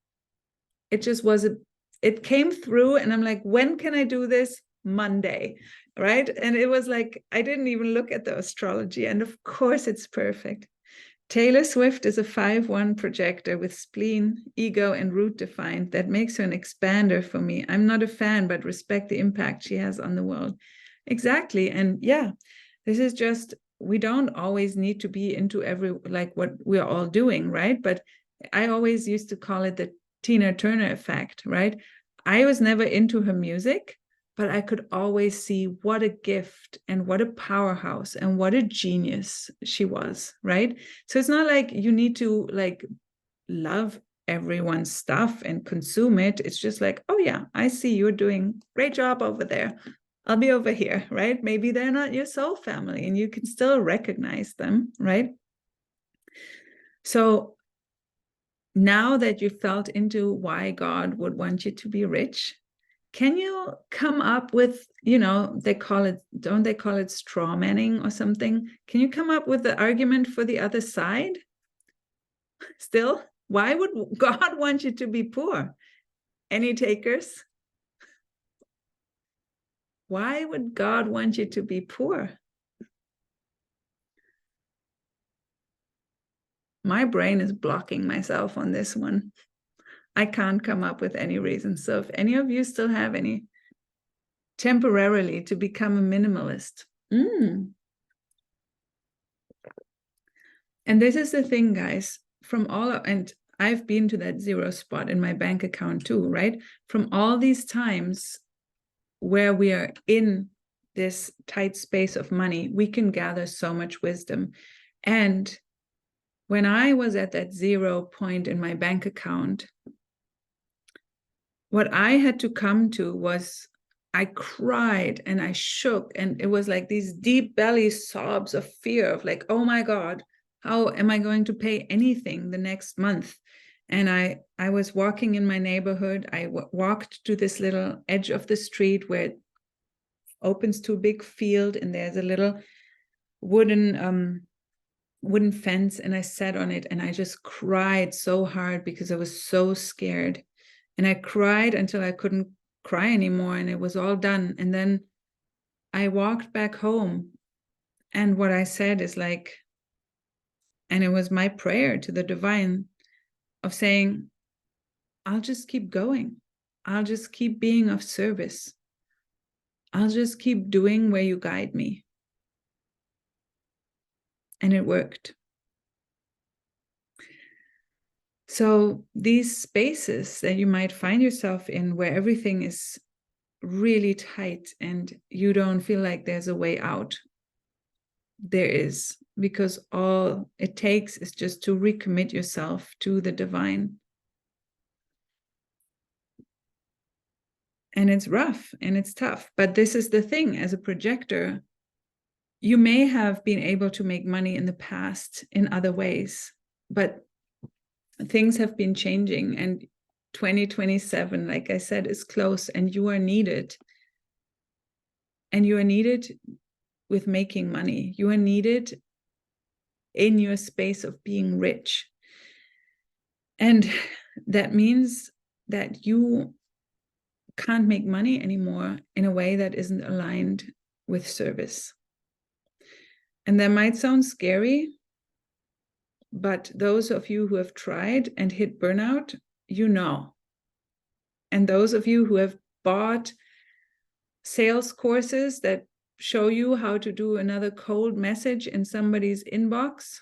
it came through and I'm like, when can I do this? Monday, right? And it was like, I didn't even look at the astrology. And of course it's perfect. Taylor Swift is a 5-1 projector with spleen, ego, and root defined. That makes her an expander for me. I'm not a fan, but respect the impact she has on the world. Exactly. And yeah, this is just, we don't always need to be into what we're all doing, right? But I always used to call it the Tina Turner effect, right? I was never into her music, but I could always see what a gift and what a powerhouse and what a genius she was, right? So it's not like you need to love everyone's stuff and consume it. It's just like, oh yeah, I see you're doing great job over there. I'll be over here, right? Maybe they're not your soul family and you can still recognize them, right? So now that you felt into why God would want you to be rich, can you come up with, don't they call it straw manning or something? Can you come up with the argument for the other side? Still, why would God want you to be poor? Any takers? Why would God want you to be poor? My brain is blocking myself on this one. I can't come up with any reason. So if any of you still have any, temporarily to become a minimalist. And this is the thing, guys, and I've been to that zero spot in my bank account too, right? From all these times where we are in this tight space of money, we can gather so much wisdom. And when I was at that 0 point in my bank account, what I had to come to was I cried and I shook, and it was like these deep belly sobs of fear of like, oh my God, how am I going to pay anything the next month? And I was walking in my neighborhood. I walked to this little edge of the street where it opens to a big field, and there's a little wooden fence, and I sat on it and I just cried so hard because I was so scared. And I cried until I couldn't cry anymore, and it was all done. And then I walked back home, and what I said is like, and it was my prayer to the divine of saying, I'll just keep going. I'll just keep being of service. I'll just keep doing where you guide me. And it worked. So these spaces that you might find yourself in where everything is really tight and you don't feel like there's a way out, there is, because all it takes is just to recommit yourself to the divine. And it's rough and it's tough, but this is the thing. As a projector, you may have been able to make money in the past in other ways, but things have been changing, and 2027, like I said, is close, and you are needed. And you are needed with making money. You are needed in your space of being rich. And that means that you can't make money anymore in a way that isn't aligned with service. And that might sound scary, but those of you who have tried and hit burnout, you know. And those of you who have bought sales courses that show you how to do another cold message in somebody's inbox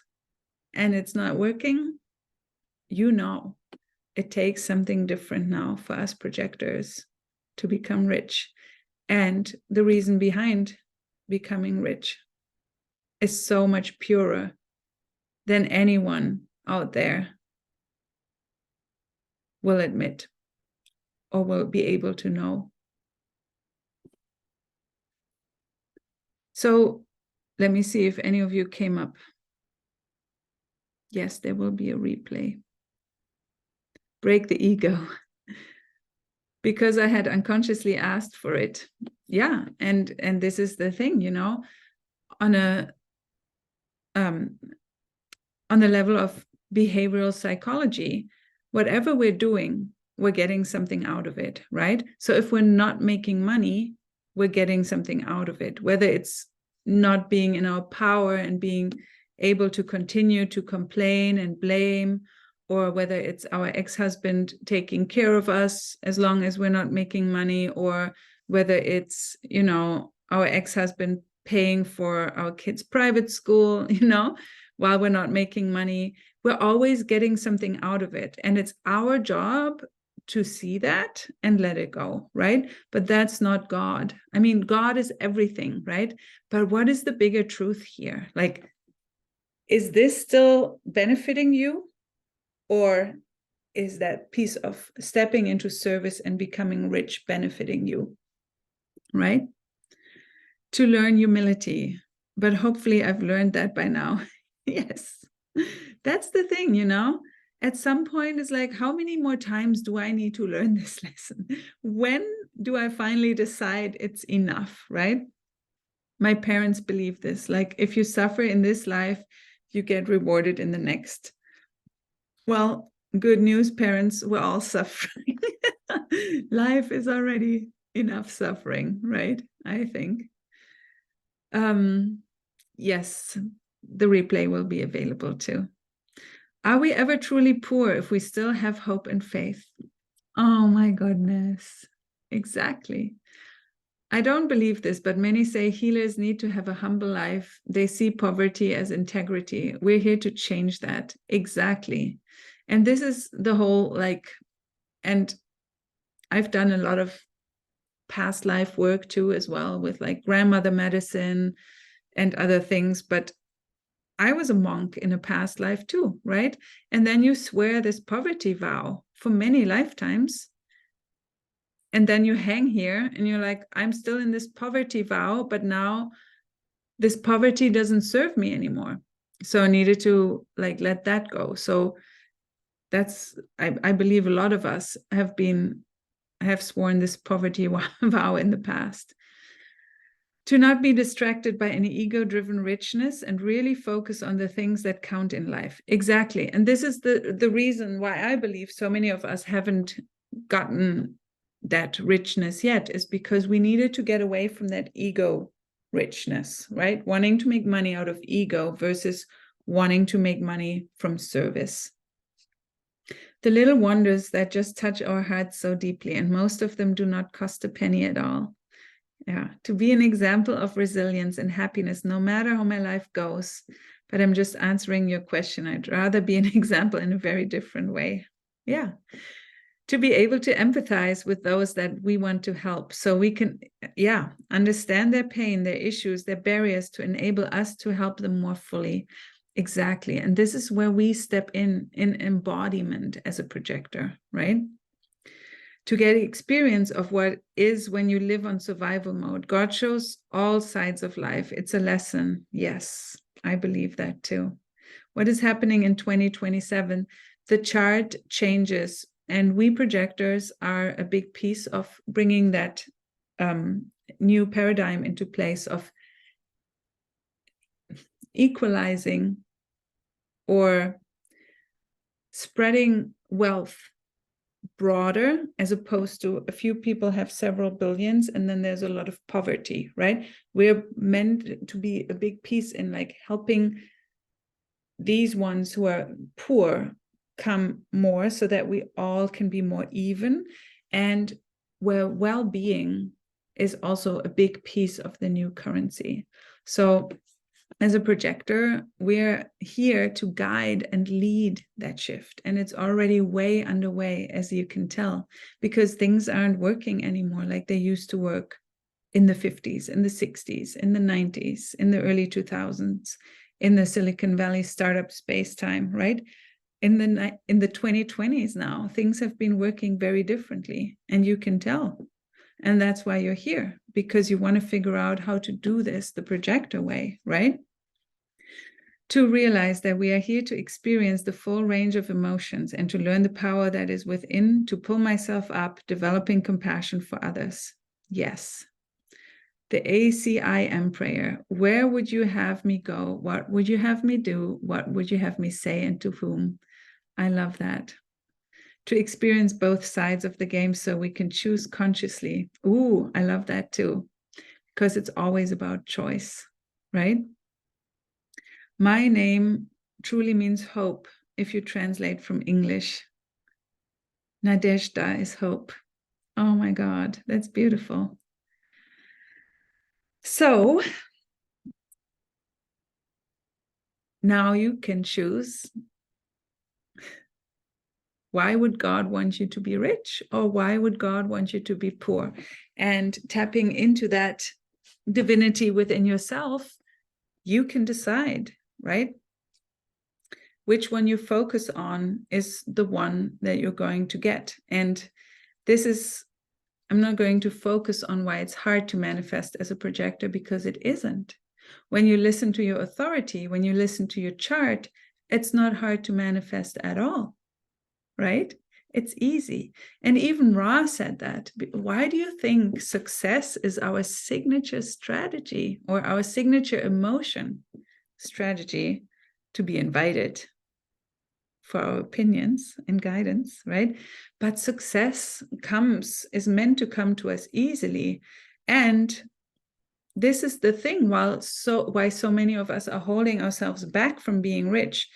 and it's not working, you know. It takes something different now for us projectors to become rich. And the reason behind becoming rich is so much purer than anyone out there will admit or will be able to know. So let me see if any of you came up. Yes, there will be a replay. Break the ego. Because I had unconsciously asked for it. Yeah, and this is the thing, you know, on a level of behavioral psychology, whatever we're doing, we're getting something out of it, right? So if we're not making money, we're getting something out of it, whether it's not being in our power and being able to continue to complain and blame, or whether it's our ex-husband taking care of us as long as we're not making money, or whether it's, you know, our ex-husband paying for our kids' private school, you know, while we're not making money. We're always getting something out of it. And it's our job to see that and let it go, right? But that's not God. I mean, God is everything, right? But what is the bigger truth here? Like, is this still benefiting you? Or is that piece of stepping into service and becoming rich benefiting you, right? To learn humility. But hopefully I've learned that by now. Yes, that's the thing, you know? At some point, it's like, how many more times do I need to learn this lesson? When do I finally decide it's enough, right? My parents believe this. Like, if you suffer in this life, you get rewarded in the next. Well, good news, parents, we're all suffering. Life is already enough suffering, right? I think. Yes, the replay will be available too. Are we ever truly poor if we still have hope and faith? Oh my goodness. Exactly. I don't believe this, but many say healers need to have a humble life. They see poverty as integrity. We're here to change that. Exactly. And this is the whole, like, and I've done a lot of past life work too, as well, with like grandmother medicine and other things. But I was a monk in a past life too, right? And then you swear this poverty vow for many lifetimes. And then you hang here and you're like, I'm still in this poverty vow, but now this poverty doesn't serve me anymore. So I needed to like let that go. So that's, I believe a lot of us have sworn this poverty vow in the past. To not be distracted by any ego-driven richness and really focus on the things that count in life. Exactly. And this is the reason why I believe so many of us haven't gotten that richness yet, is because we needed to get away from that ego richness, right? Wanting to make money out of ego versus wanting to make money from service. The little wonders that just touch our hearts so deeply, and most of them do not cost a penny at all. Yeah, to be an example of resilience and happiness, no matter how my life goes. But I'm just answering your question. I'd rather be an example in a very different way. Yeah. To be able to empathize with those that we want to help, so we can, understand their pain, their issues, their barriers, to enable us to help them more fully. Exactly. And this is where we step in embodiment as a projector, right? To get experience of what is when you live on survival mode. God shows all sides of life. It's a lesson. Yes, I believe that too. What is happening in 2027? The chart changes, and we projectors are a big piece of bringing that new paradigm into place of equalizing or spreading wealth broader, as opposed to a few people have several billions and then there's a lot of poverty, right? We're meant to be a big piece in like helping these ones who are poor come more, so that we all can be more even, and where well-being is also a big piece of the new currency. So as a projector, we're here to guide and lead that shift. And it's already way underway, as you can tell, because things aren't working anymore like they used to work in the 50s, in the 60s, in the 90s, in the early 2000s, in the Silicon Valley startup space time, right? In the 2020s now, things have been working very differently, and you can tell. And that's why you're here, because you want to figure out how to do this the projector way, right? To realize that we are here to experience the full range of emotions and to learn the power that is within, to pull myself up, developing compassion for others. Yes. The ACIM prayer. Where would you have me go? What would you have me do? What would you have me say, and to whom? I love that. To experience both sides of the game so we can choose consciously. Ooh, I love that too, because it's always about choice, right? My name truly means hope if you translate from English. Nadezhda is hope. Oh my God, that's beautiful. So now you can choose. Why would God want you to be rich, or why would God want you to be poor? And tapping into that divinity within yourself, you can decide, right? Which one you focus on is the one that you're going to get. And this is, I'm not going to focus on why it's hard to manifest as a projector, because it isn't. When you listen to your authority, when you listen to your chart, it's not hard to manifest at all, right? It's easy. And even Ra said that. Why do you think success is our signature strategy, or our signature emotion strategy? To be invited for our opinions and guidance, right? But success is meant to come to us easily. And this is the thing, why so many of us are holding ourselves back from being rich.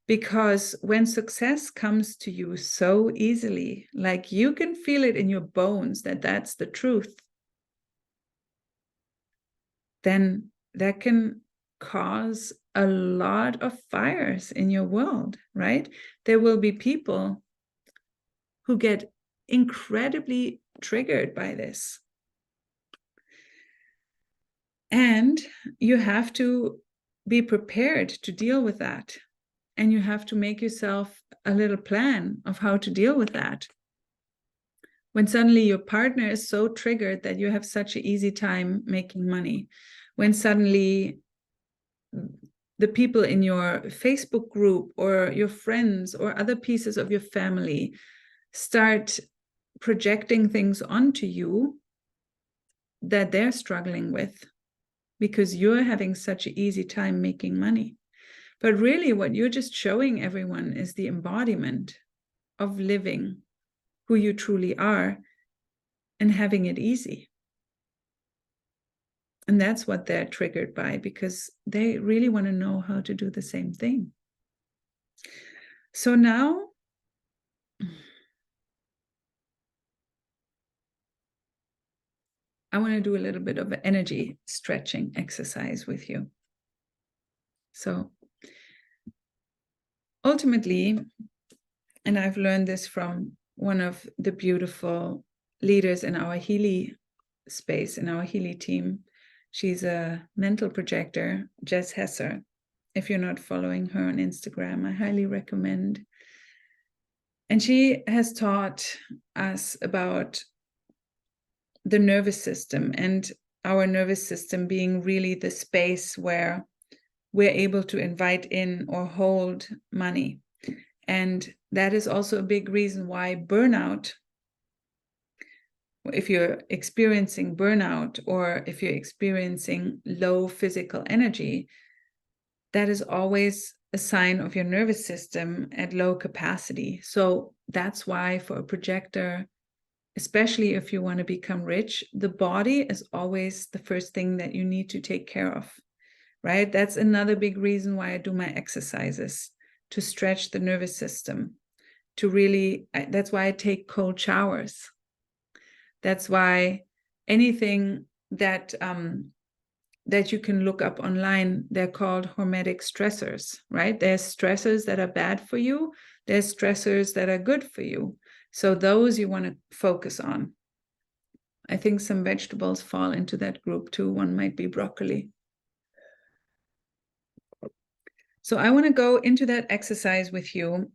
Because when success comes to you so easily, like you can feel it in your bones that that's the truth, then that can cause a lot of fires in your world, right? There will be people who get incredibly triggered by this. And you have to be prepared to deal with that. And you have to make yourself a little plan of how to deal with that. When suddenly your partner is so triggered that you have such an easy time making money, when suddenly the people in your Facebook group or your friends or other pieces of your family start projecting things onto you that they're struggling with because you're having such an easy time making money. But really what you're just showing everyone is the embodiment of living who you truly are and having it easy. And that's what they're triggered by, because they really want to know how to do the same thing. So now I want to do a little bit of an energy stretching exercise with you. So ultimately, and I've learned this from one of the beautiful leaders in our Healy space, in our Healy team. She's a mental projector, Jess Hesser. If you're not following her on Instagram, I highly recommend. And she has taught us about the nervous system, and our nervous system being really the space where we're able to invite in or hold money. And that is also a big reason why burnout, if you're experiencing burnout or if you're experiencing low physical energy, that is always a sign of your nervous system at low capacity. So that's why for a projector, especially if you want to become rich, the body is always the first thing that you need to take care of, right? That's another big reason why I do my exercises, to stretch the nervous system, to really, that's why I take cold showers. That's why anything that that you can look up online, they're called hormetic stressors, right? There's stressors that are bad for you. There's stressors that are good for you. So those you want to focus on. I think some vegetables fall into that group too. One might be broccoli. So I want to go into that exercise with you.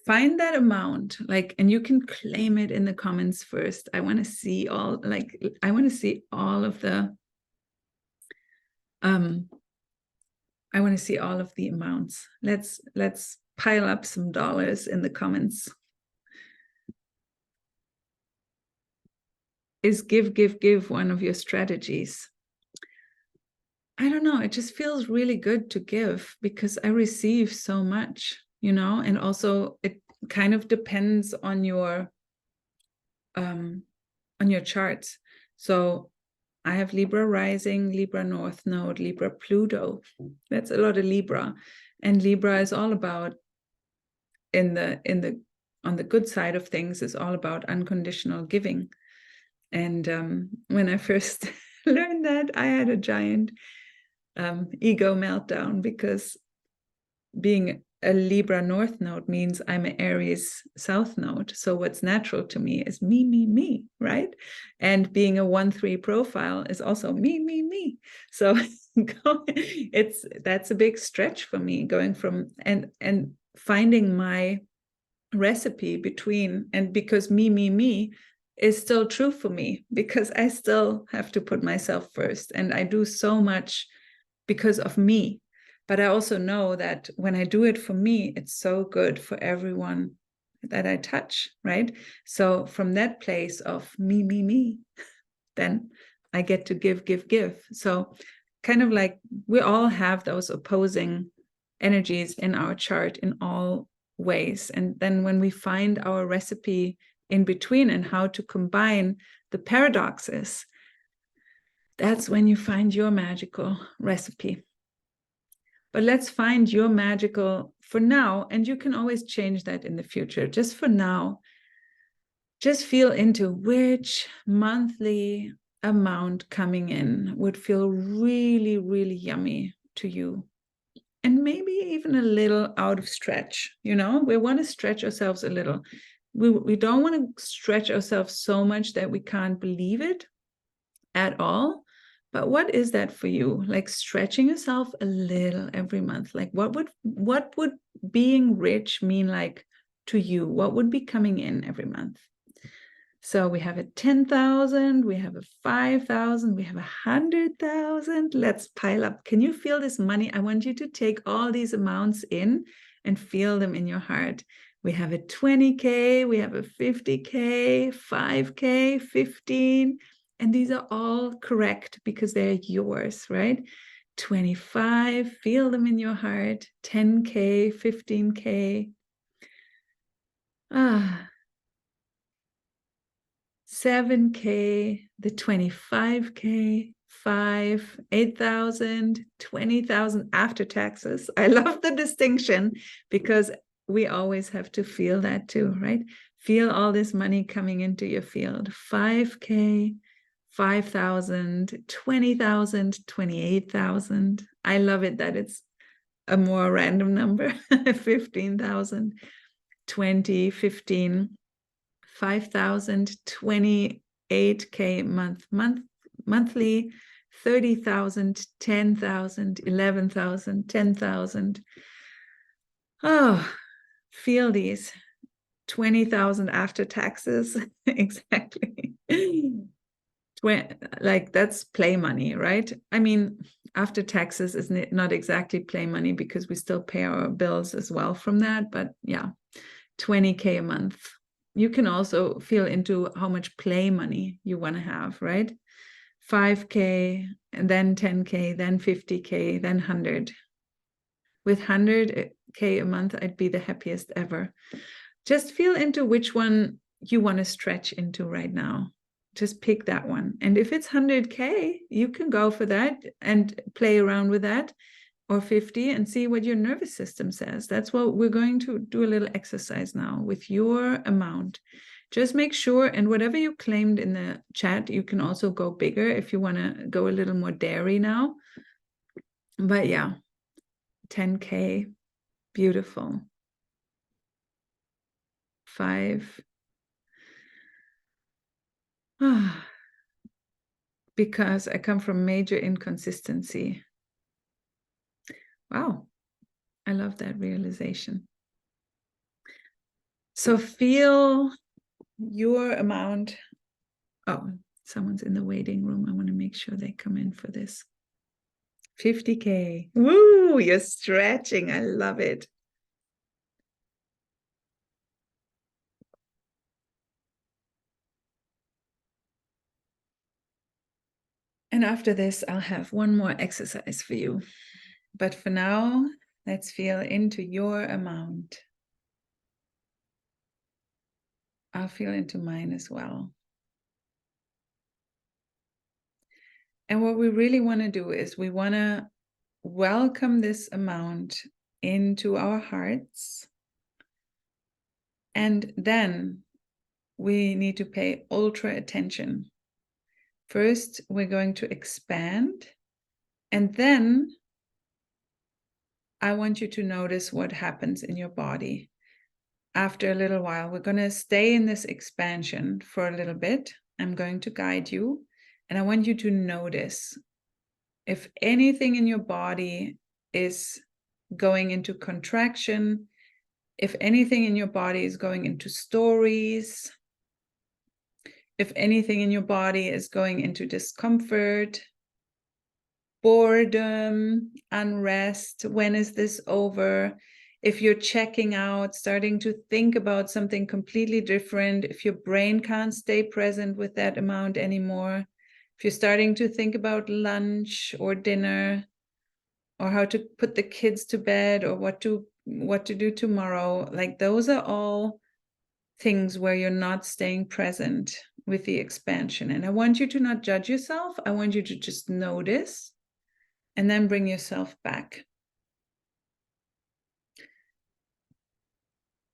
Find that amount, like, and you can claim it in the comments first. I want to see all, like, I want to see all of the, I want to see all of the amounts. Let's pile up some dollars in the comments. Is give one of your strategies? I don't know. It just feels really good to give because I receive so much, you know, and also it kind of depends on your charts. So I have Libra rising, Libra North Node, Libra Pluto. That's a lot of Libra. And Libra is all about, on the good side of things, is all about unconditional giving. And when I first learned that, I had a giant ego meltdown, because being a Libra North Node means I'm an Aries South Node. So what's natural to me is me, right? And being a 1-3 profile is also me. So that's a big stretch for me, going from and finding my recipe between, and because me is still true for me, because I still have to put myself first, and I do so much because of me. But I also know that when I do it for me, it's so good for everyone that I touch, right? So from that place of me, then I get to give. So kind of like we all have those opposing energies in our chart in all ways. And then when we find our recipe in between and how to combine the paradoxes, that's when you find your magical recipe. But let's find your magical for now, and you can always change that in the future. Just for now, just feel into which monthly amount coming in would feel really, really yummy to you. And maybe even a little out of stretch, you know, we want to stretch ourselves a little. We don't want to stretch ourselves so much that we can't believe it at all. But what is that for you? Like stretching yourself a little every month. Like what would being rich mean like to you? What would be coming in every month? So we have a 10,000, we have a 5,000, we have 100,000. Let's pile up. Can you feel this money? I want you to take all these amounts in and feel them in your heart. We have a 20K, we have a 50K, 5K, 15. And these are all correct because they're yours, right? 25, feel them in your heart. 10K, 15K. 7K, the 25K, 5, 8,000, 20,000 after taxes. I love the distinction because we always have to feel that too, right? Feel all this money coming into your field. 5K, 5,000, 20,000, 28,000. I love it that it's a more random number. 15,000, 20, 15. 5,000, 28K monthly, 30,000, 10,000, 11,000, 10,000. Oh, feel these. 20,000 after taxes. Exactly. Like that's play money, right? I mean, after taxes is not exactly play money because we still pay our bills as well from that. But yeah, 20K a month. You can also feel into how much play money you want to have, right? 5K, and then 10K, then 50K, then 100. With 100K a month, I'd be the happiest ever. Just feel into which one you want to stretch into right now. Just pick that one. And if it's 100K, you can go for that and play around with that, or 50, and see what your nervous system says. That's what we're going to do, a little exercise now with your amount. Just make sure, and whatever you claimed in the chat, you can also go bigger if you want to go a little more dairy now. But yeah, 10K, beautiful. 5. because I come from major inconsistency. Wow, I love that realization. So feel your amount. Oh, someone's in the waiting room. I want to make sure they come in for this. 50K. Woo, you're stretching. I love it. And after this, I'll have one more exercise for you. But for now, let's feel into your amount. I'll feel into mine as well. And what we really want to do is we want to welcome this amount into our hearts. And then we need to pay ultra attention. First, we're going to expand. And then I want you to notice what happens in your body. After a little while, we're going to stay in this expansion for a little bit. I'm going to guide you. And I want you to notice if anything in your body is going into contraction, if anything in your body is going into stories, if anything in your body is going into discomfort, boredom, unrest, when is this over? If you're checking out, starting to think about something completely different, if your brain can't stay present with that amount anymore, if you're starting to think about lunch or dinner, or how to put the kids to bed, or what to do tomorrow, like those are all things where you're not staying present with the expansion. And I want you to not judge yourself. I want you to just notice and then bring yourself back.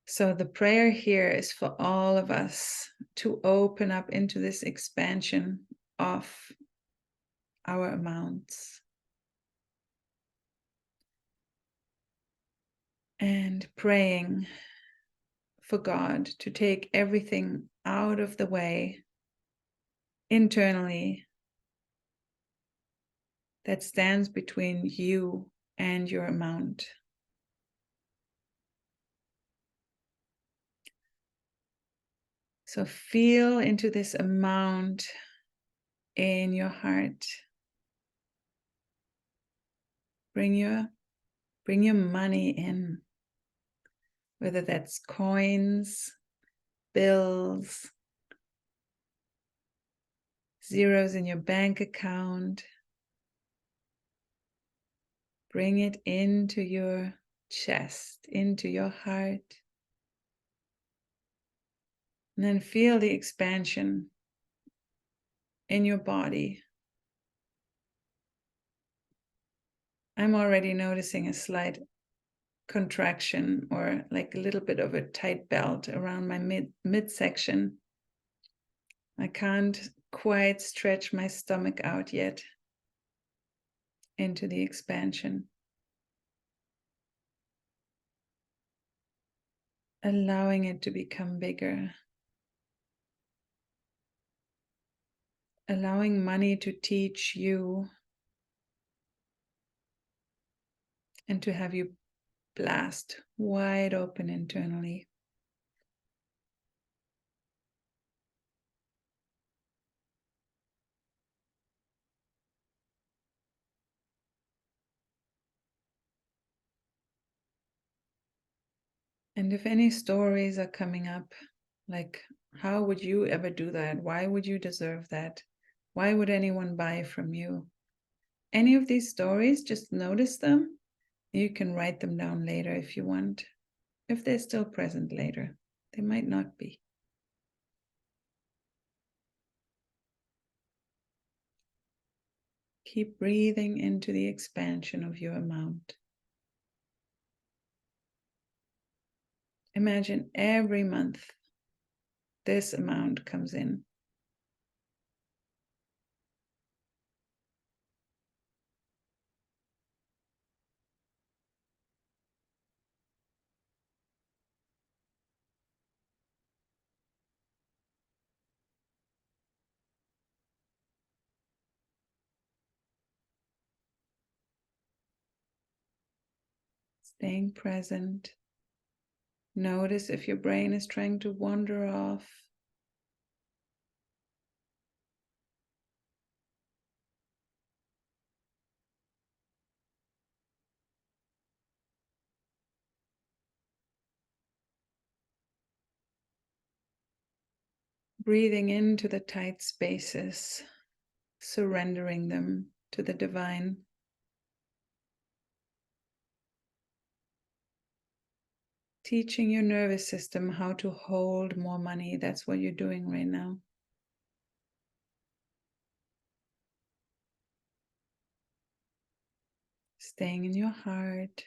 So the prayer here is for all of us to open up into this expansion of our amounts. And praying for God to take everything out of the way internally that stands between you and your amount. So feel into this amount in your heart. Bring your money in, whether that's coins, bills, zeros in your bank account. Bring it into your chest, into your heart. And then feel the expansion in your body. I'm already noticing a slight contraction, or like a little bit of a tight belt around my midsection. I can't quite stretch my stomach out yet into the expansion. Allowing it to become bigger. Allowing money to teach you and to have you blast wide open internally. And if any stories are coming up, like, how would you ever do that? Why would you deserve that? Why would anyone buy from you? Any of these stories, just notice them. You can write them down later if you want, if they're still present later. They might not be. Keep breathing into the expansion of your amount. Imagine every month this amount comes in. Staying present. Notice if your brain is trying to wander off. Breathing into the tight spaces, surrendering them to the divine. Teaching your nervous system how to hold more money. That's what you're doing right now. Staying in your heart.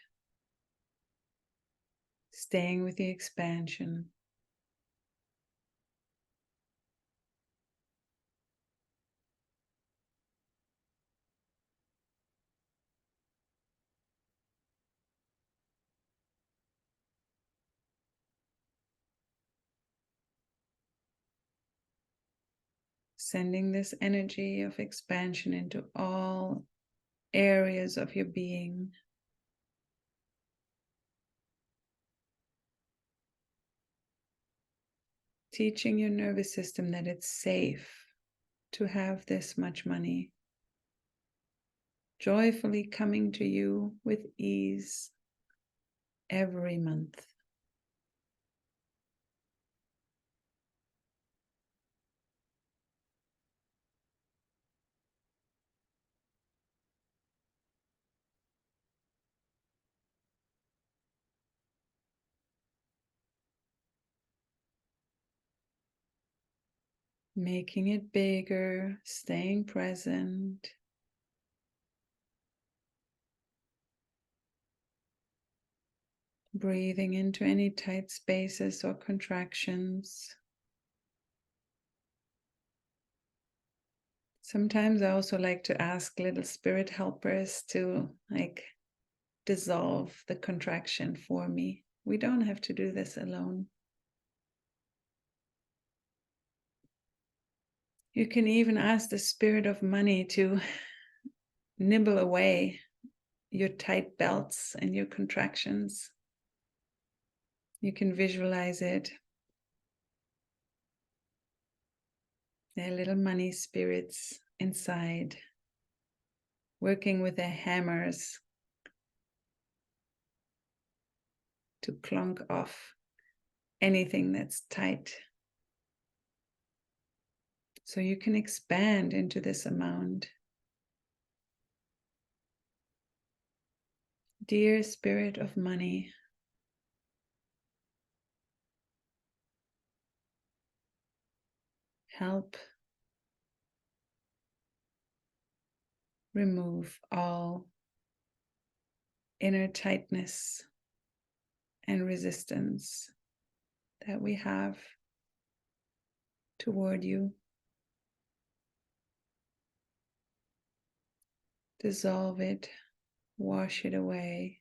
Staying with the expansion. Sending this energy of expansion into all areas of your being. Teaching your nervous system that it's safe to have this much money. Joyfully coming to you with ease every month. Making it bigger, staying present. Breathing into any tight spaces or contractions. Sometimes I also like to ask little spirit helpers to dissolve the contraction for me. We don't have to do this alone. You can even ask the spirit of money to nibble away your tight belts and your contractions. You can visualize it. They're little money spirits inside, working with their hammers to clunk off anything that's tight. So you can expand into this amount. Dear spirit of money, help remove all inner tightness and resistance that we have toward you. Dissolve it, wash it away,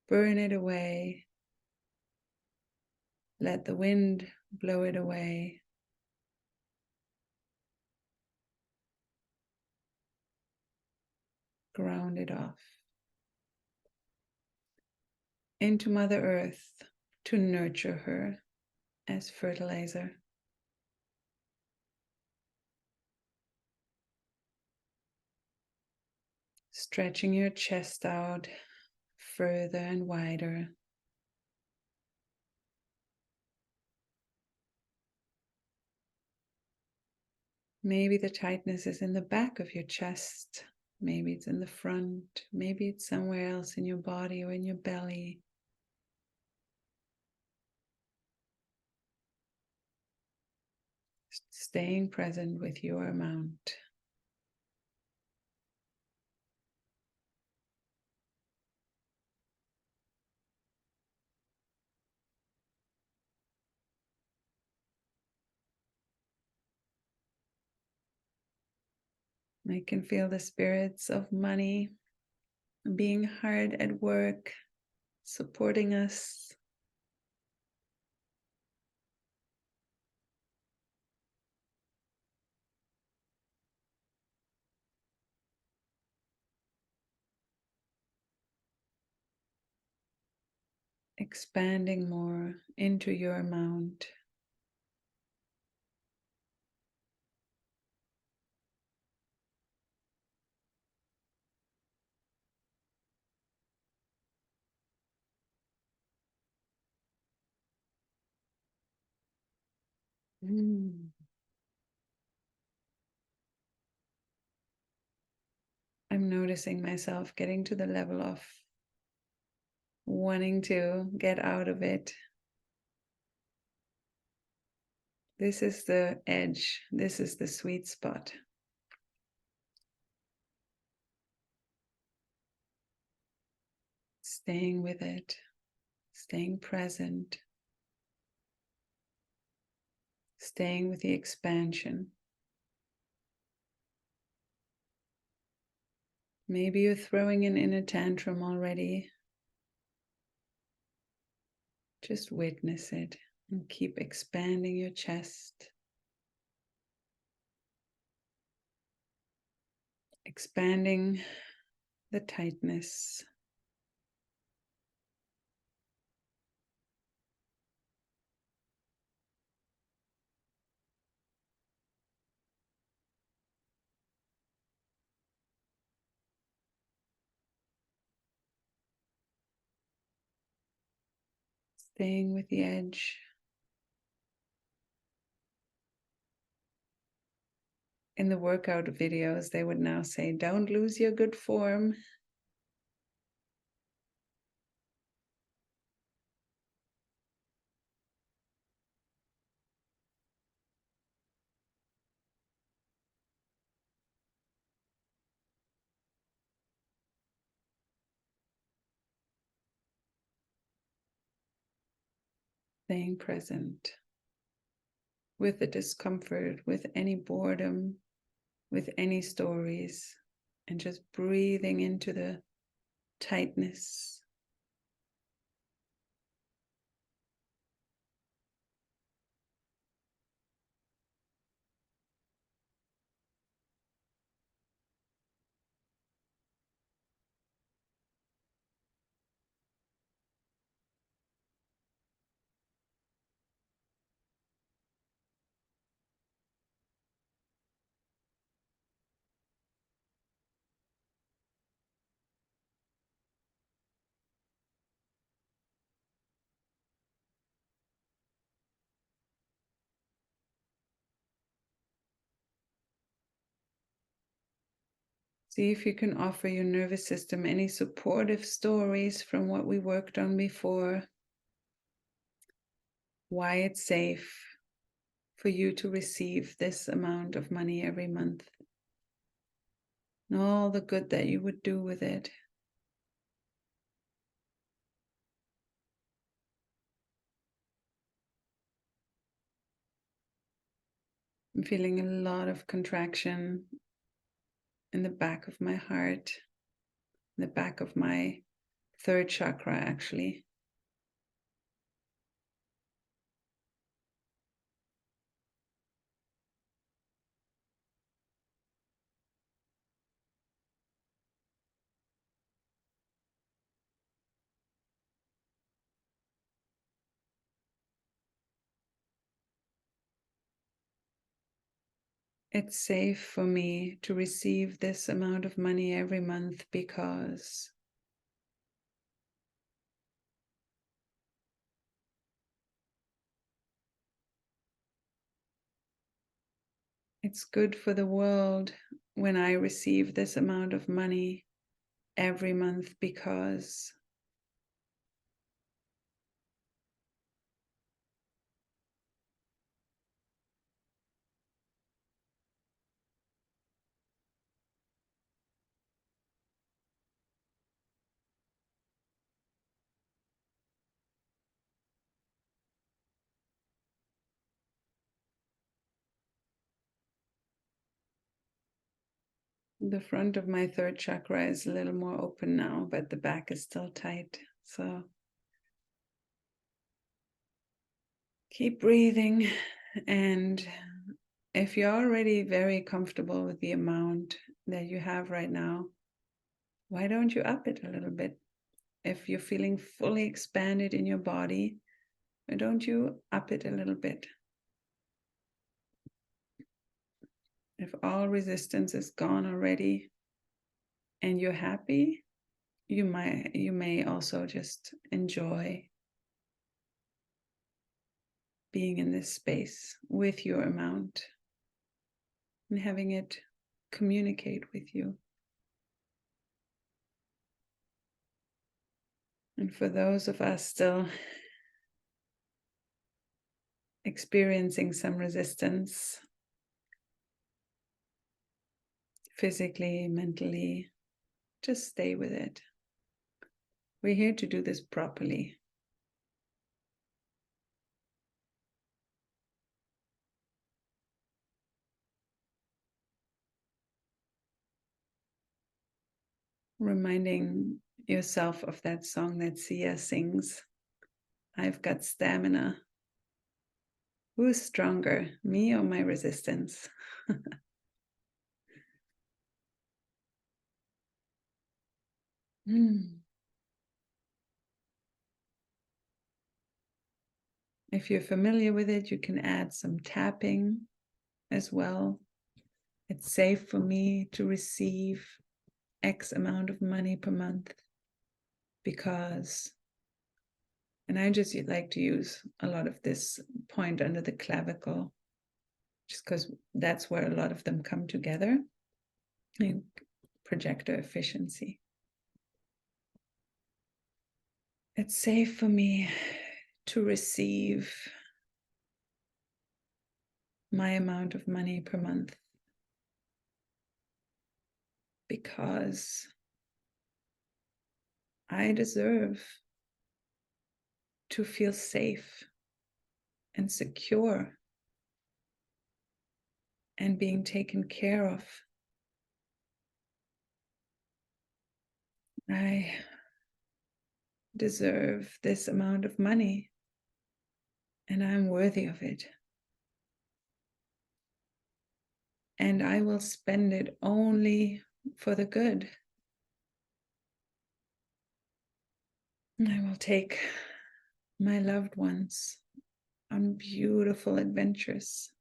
burn it away. Let the wind blow it away. Ground it off into Mother Earth to nurture her as fertilizer. Stretching your chest out further and wider. Maybe the tightness is in the back of your chest. Maybe it's in the front. Maybe it's somewhere else in your body or in your belly. Staying present with your amount. I can feel the spirits of money being hard at work, supporting us. expanding more into your amount. I'm noticing myself getting to the level of wanting to get out of it. This is the edge. This is the sweet spot. Staying with it, staying present, staying with the expansion. Maybe you're throwing an inner tantrum already. Just witness it and keep expanding your chest. Expanding the tightness. Staying with the edge. In the workout videos, they would now say, don't lose your good form. Staying present with the discomfort, with any boredom, with any stories, and just breathing into the tightness. See if you can offer your nervous system any supportive stories from what we worked on before. Why it's safe for you to receive this amount of money every month. And all the good that you would do with it. I'm feeling a lot of contraction in the back of my heart, in the back of my third chakra, actually. It's safe for me to receive this amount of money every month because it's good for the world when I receive this amount of money every month because the front of my third chakra is a little more open now, but the back is still tight. So keep breathing. And if you're already very comfortable with the amount that you have right now, why don't you up it a little bit? if you're feeling fully expanded in your body, why don't you up it a little bit? If all resistance is gone already and you're happy, you may also just enjoy being in this space with your amount and having it communicate with you. And for those of us still experiencing some resistance, physically, mentally, just stay with it. We're here to do this properly. Reminding yourself of that song that Sia sings, I've got stamina. Who's stronger, me or my resistance? If you're familiar with it, you can add some tapping as well. It's safe for me to receive X amount of money per month because, and I just like to use a lot of this point under the clavicle, just because that's where a lot of them come together. And projector efficiency. It's safe for me to receive my amount of money per month because I deserve to feel safe and secure and being taken care of. I deserve this amount of money and I'm worthy of it. And I will spend it only for the good. And I will take my loved ones on beautiful adventures.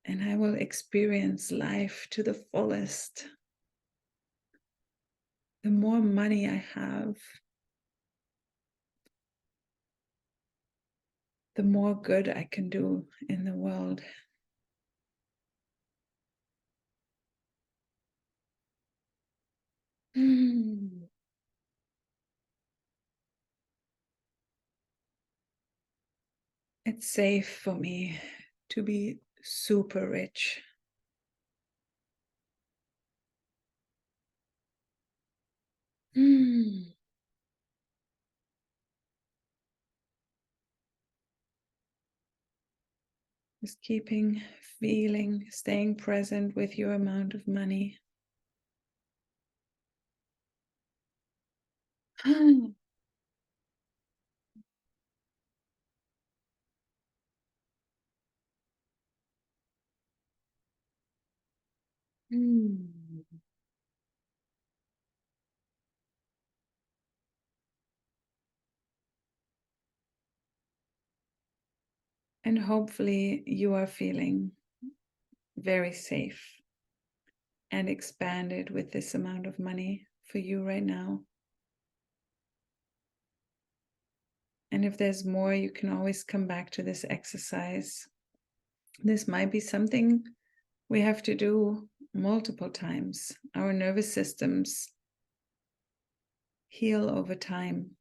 And I will experience life to the fullest. The more money I have, the more good I can do in the world. It's safe for me to be super rich. Just feeling, staying present with your amount of money. And hopefully you are feeling very safe and expanded with this amount of money for you right now. And if there's more, you can always come back to this exercise. This might be something we have to do multiple times. Our nervous systems heal over time.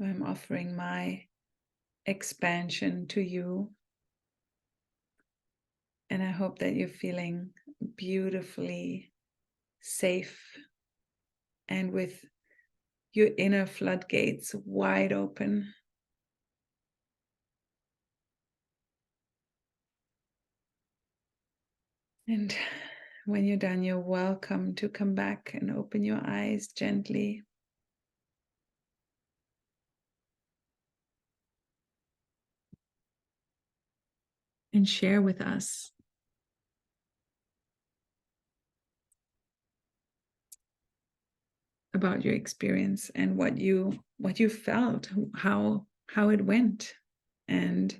I'm offering my expansion to you. And I hope that you're feeling beautifully safe and with your inner floodgates wide open. And when you're done, you're welcome to come back and open your eyes gently. and share with us about your experience and what you felt, how it went. And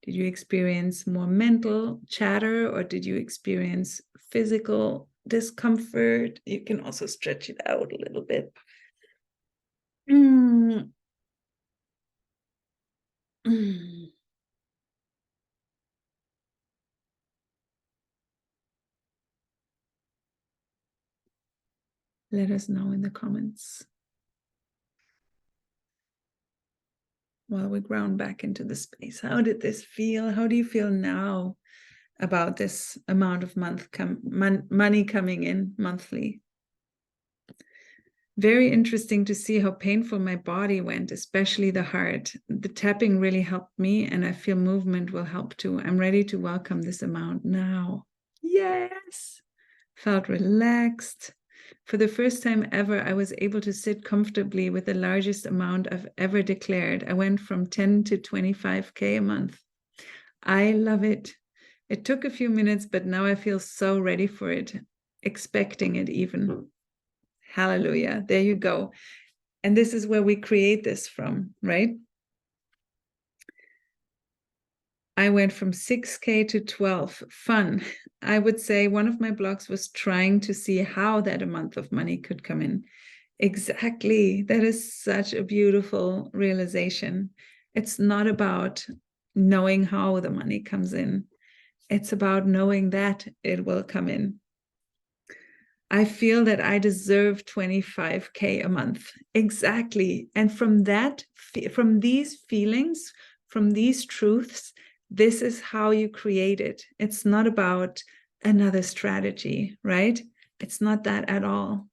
did you experience more mental chatter, or did you experience physical discomfort? You can also stretch it out a little bit. Let us know in the comments while we ground back into the space. How did this feel? How do you feel now about this amount of money coming in monthly? Very interesting to see how painful my body went, especially the heart. The tapping really helped me, and I feel movement will help too. I'm ready to welcome this amount now. Yes. Felt relaxed. For the first time ever, I was able to sit comfortably with the largest amount I've ever declared. I went from 10 to 25K a month. I love it. It took a few minutes, but now I feel so ready for it, expecting it even. Hallelujah. There you go. And this is where we create this from, right? I went from 6K to 12. Fun. I would say one of my blogs was trying to see how that amount of money could come in. Exactly. That is such a beautiful realization. It's not about knowing how the money comes in. It's about knowing that it will come in. I feel that I deserve 25K a month. Exactly. And from these feelings, from these truths, this is how you create it. It's not about another strategy, right? It's not that at all.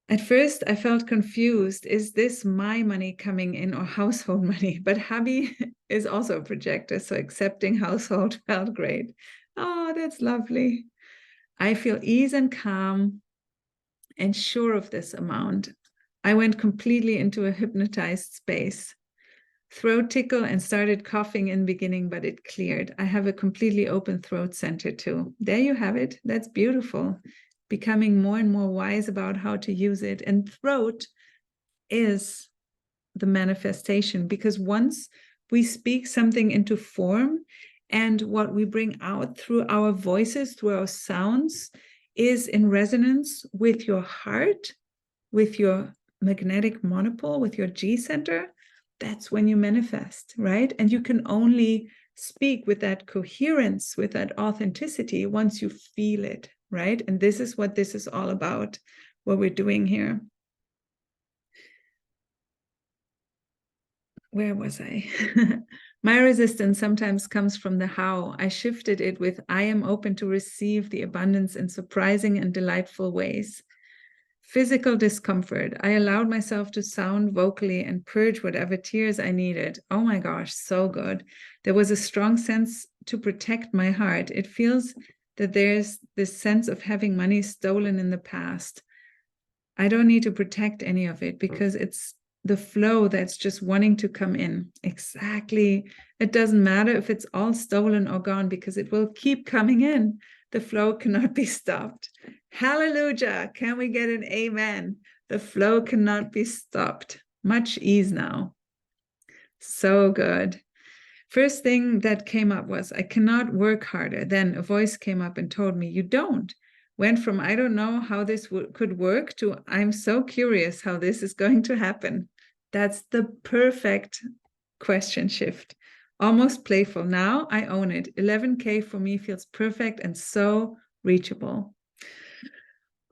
At first, I felt confused. Is this my money coming in or household money? But hubby is also a projector, so accepting household felt great. Oh, that's lovely. I feel ease and calm and sure of this amount. I went completely into a hypnotized space. Throat tickle and started coughing in beginning, but it cleared. I have a completely open throat center too. There you have it. That's beautiful. Becoming more and more wise about how to use it. And throat is the manifestation, because once we speak something into form, and what we bring out through our voices, through our sounds, is in resonance with your heart, with your magnetic monopole, with your G center, that's when you manifest, right? And you can only speak with that coherence, with that authenticity, once you feel it, right? And this is what this is all about, what we're doing here. Where was I? My resistance sometimes comes from the how. I shifted it with, I am open to receive the abundance in surprising and delightful ways. Physical discomfort. I allowed myself to sound vocally and purge whatever tears I needed. Oh my gosh, so good. There was a strong sense to protect my heart. It feels that there's this sense of having money stolen in the past. I don't need to protect any of it, because it's the flow that's just wanting to come in. Exactly. It doesn't matter if it's all stolen or gone, because it will keep coming in. The flow cannot be stopped. Hallelujah. Can we get an amen? The flow cannot be stopped. Much ease now. So good. First thing that came up was, I cannot work harder. Then a voice came up and told me, you don't. Went from, I don't know how this could work, to, I'm so curious how this is going to happen. That's the perfect question shift. Almost playful. Now I own it. 11K for me feels perfect and so reachable.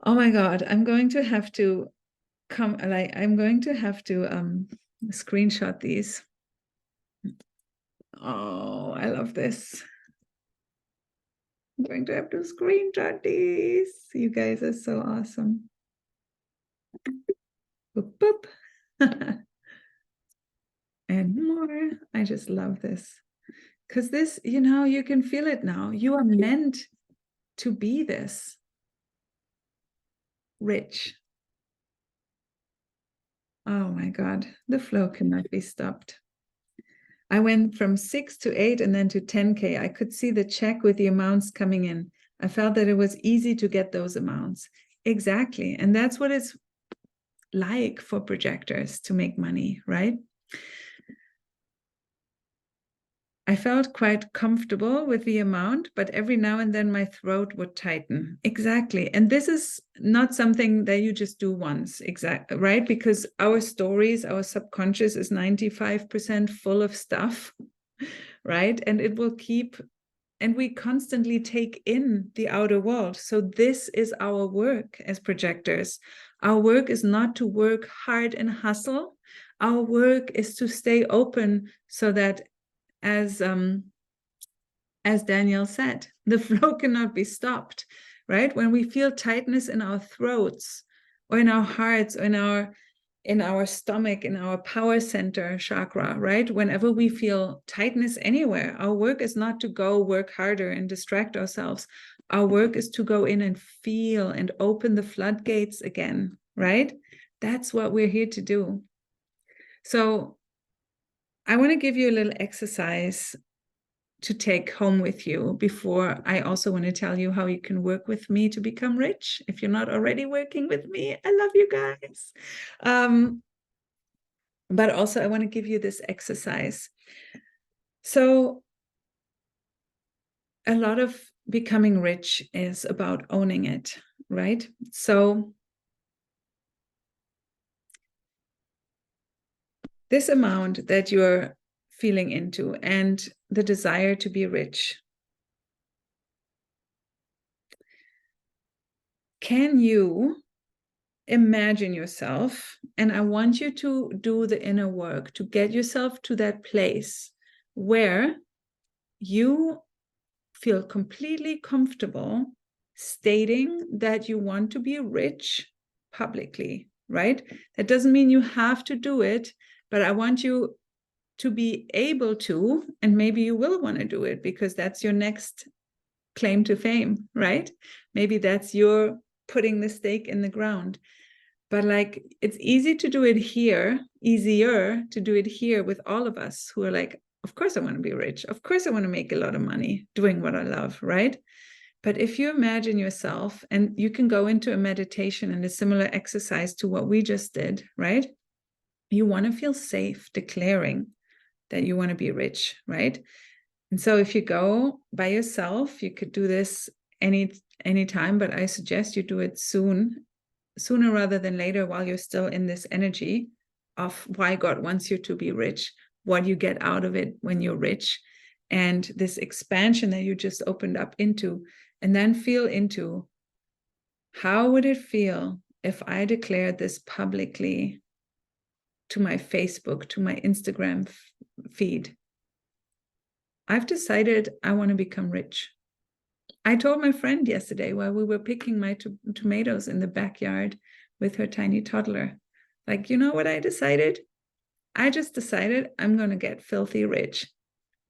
Oh my God, I'm going to have to screenshot these. Oh, I love this. I'm going to have to screenshot these. You guys are so awesome. Boop, boop. And more. I just love this. Because this, you can feel it now. You are meant to be this. Rich. Oh my God. The flow cannot be stopped. I went from 6 to 8 and then to 10K. I could see the check with the amounts coming in. I felt that it was easy to get those amounts. Exactly. And that's what it's like for projectors to make money, right? I felt quite comfortable with the amount, but every now and then my throat would tighten. Exactly. And this is not something that you just do once, exactly, right? Because our stories, our subconscious is 95% full of stuff, right? And it will keep, and we constantly take in the outer world. So this is our work as projectors. Our work is not to work hard and hustle. Our work is to stay open so that as Daniel said, the flow cannot be stopped, right? When we feel tightness in our throats or in our hearts or in our stomach, in our power center chakra, right? Whenever we feel tightness anywhere, our work is not to go work harder and distract ourselves. Our work is to go in and feel and open the floodgates again, right? That's what we're here to do. So I want to give you a little exercise to take home with you before I also want to tell you how you can work with me to become rich. If you're not already working with me, I love you guys. But also I want to give you this exercise. So a lot of becoming rich is about owning it, right? So this amount that you're feeling into and the desire to be rich, can you imagine yourself, and I want you to do the inner work to get yourself to that place where you feel completely comfortable stating that you want to be rich publicly, right? That doesn't mean you have to do it, but I want you to be able to, and maybe you will want to do it because that's your next claim to fame, right? Maybe that's your putting the stake in the ground. But like, it's easy to do it here, easier to do it here with all of us who are like, of course I want to be rich. Of course I want to make a lot of money doing what I love, right? But if you imagine yourself, and you can go into a meditation and a similar exercise to what we just did, right? You want to feel safe declaring that you want to be rich, right? And so if you go by yourself, you could do this any time, but I suggest you do it sooner rather than later, while you're still in this energy of why God wants you to be rich, what you get out of it when you're rich, and this expansion that you just opened up into. And then feel into, how would it feel if I declared this publicly to my Facebook, to my Instagram feed? I've decided I want to become rich. I told my friend yesterday while we were picking my tomatoes in the backyard with her tiny toddler, like, you know what I decided? I just decided I'm going to get filthy rich.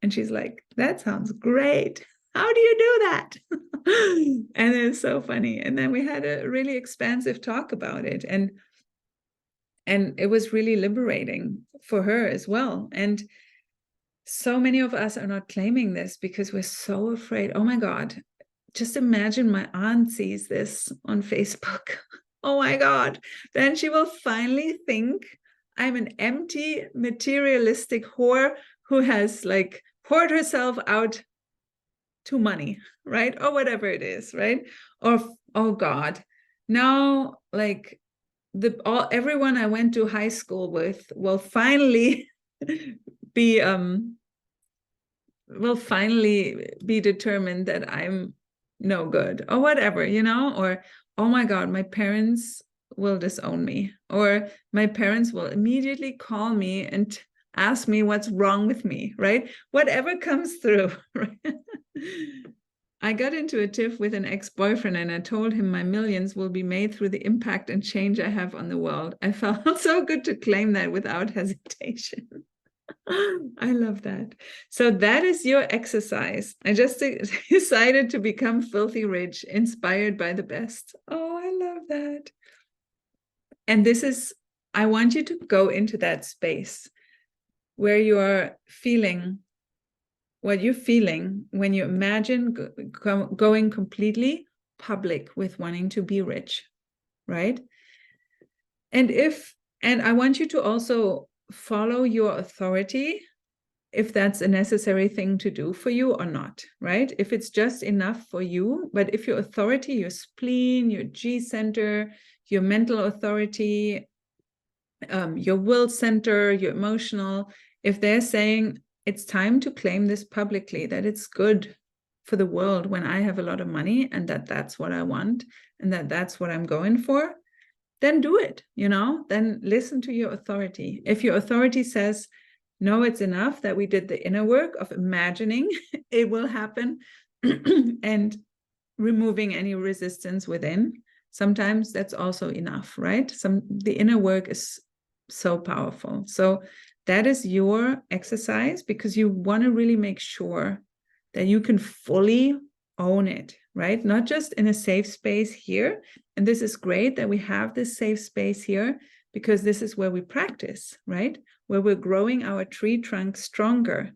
And she's like, that sounds great. How do you do that? And it's so funny. And then we had a really expansive talk about it. And it was really liberating for her as well. And so many of us are not claiming this because we're so afraid. Oh my God, just imagine my aunt sees this on Facebook. Oh my God. Then she will finally think I'm an empty, materialistic whore who has like poured herself out to money, right? Or whatever it is, right? Or, oh God, now like everyone I went to high school with will finally be determined that I'm no good or whatever, or, oh my God, my parents will disown me, or my parents will immediately call me and ask me what's wrong with me, right? Whatever comes through, right? I got into a tiff with an ex-boyfriend and I told him my millions will be made through the impact and change I have on the world. I felt so good to claim that without hesitation. I love that. So that is your exercise. I just decided to become filthy rich, inspired by the best. Oh, I love that. And I want you to go into that space where you're feeling what you're feeling when you imagine going completely public with wanting to be rich, right? And I want you to also follow your authority, if that's a necessary thing to do for you or not, right? If it's just enough for you, but if your authority, your spleen, your G center, your mental authority, your will center, your emotional, if they're saying it's time to claim this publicly, that it's good for the world when I have a lot of money and that's what I want and that's what I'm going for, then do it, then listen to your authority. If your authority says, no, it's enough that we did the inner work of imagining it will happen and removing any resistance within, sometimes that's also enough, right? The inner work is so powerful. So that is your exercise, because you want to really make sure that you can fully own it, right? Not just in a safe space here. And this is great that we have this safe space here, because this is where we practice, right? Where we're growing our tree trunk stronger.